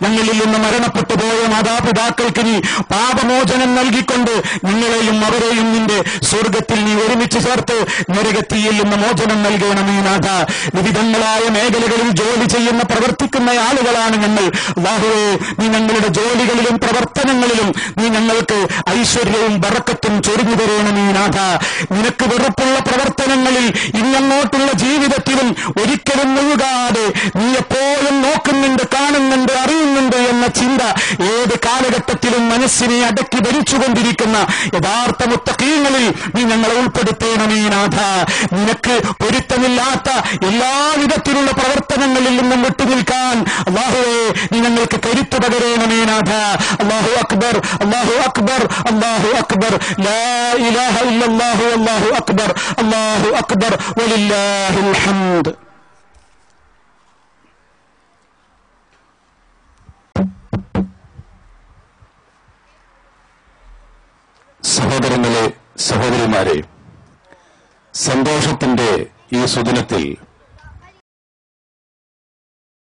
ഞങ്ങളിൽ നിന്ന് മരണപ്പെട്ടു പോയ മാതാപിതാക്കൾക്ക് നീ പാപമോചനം നൽകിക്കൊണ്ട് ഞങ്ങളെയും അവരെയും നിന്റെ സ്വർഗത്തിൽ നീ ഒരുമിച്ച് ചേർത്ത് നരകത്തിയിൽ നിന്ന് മോചനം നൽകണമേ നാഥ. വിവിധങ്ങളായ മേഖലകളിൽ ജോലി ചെയ്യുന്ന പ്രവർത്തിക്കുന്ന ആളുകളാണ് ഞങ്ങൾ. അല്ലാഹുവേ, നീ ഞങ്ങളുടെ ജോലികളിലും പ്രവർത്തനങ്ങളിലും നീ ഞങ്ങൾക്ക് ഐശ്വര്യവും ബറക്കത്തും ചൊരിഞ്ഞു തരണമേ നാഥ. നിനക്ക് വെറുപ്പുള്ള പ്രവർത്തനങ്ങളിൽ ഇങ്ങോട്ടുള്ള ജീവിതത്തിലും ഒരിക്കലും മുഴുകാതെ നീ എപ്പോഴും നോക്കുന്നുണ്ട്, കാണുന്നുണ്ട്, അറിയുന്നുണ്ട് എന്ന ചിന്ത ഏത് കാലഘട്ടത്തിലും മനസ്സിനെ അടക്കി ഭരിച്ചുകൊണ്ടിരിക്കുന്ന യഥാർത്ഥ മുത്തഖീങ്ങളിൽ നീ ഞങ്ങളെ ഉൾപ്പെടുത്തണമേ നാഥ. നിനക്ക് പൊരുത്തമില്ലാത്ത എല്ലാവിധത്തിലുള്ള പ്രവർത്തനങ്ങളിൽ നിന്നും വിട്ടുനിൽക്കാൻ അല്ലാഹുവേ നീ ഞങ്ങൾക്ക് കരുത്തു പകരണമേ നാഥ. അല്ലാഹു അക്ബർ, അല്ലാഹു അക്ബർ, അല്ലാഹു അക്ബർ. ലാ ഇലാഹ ഇല്ലല്ലാഹു അല്ലാഹു അക്ബർ, അല്ലാഹു അക്ബർ വലില്ലാഹിൽ ഹംദ്. സഹോദരങ്ങളെ, സഹോദരിമാരെ, സന്തോഷത്തിന്റെ ഈ സുദിനത്തിൽ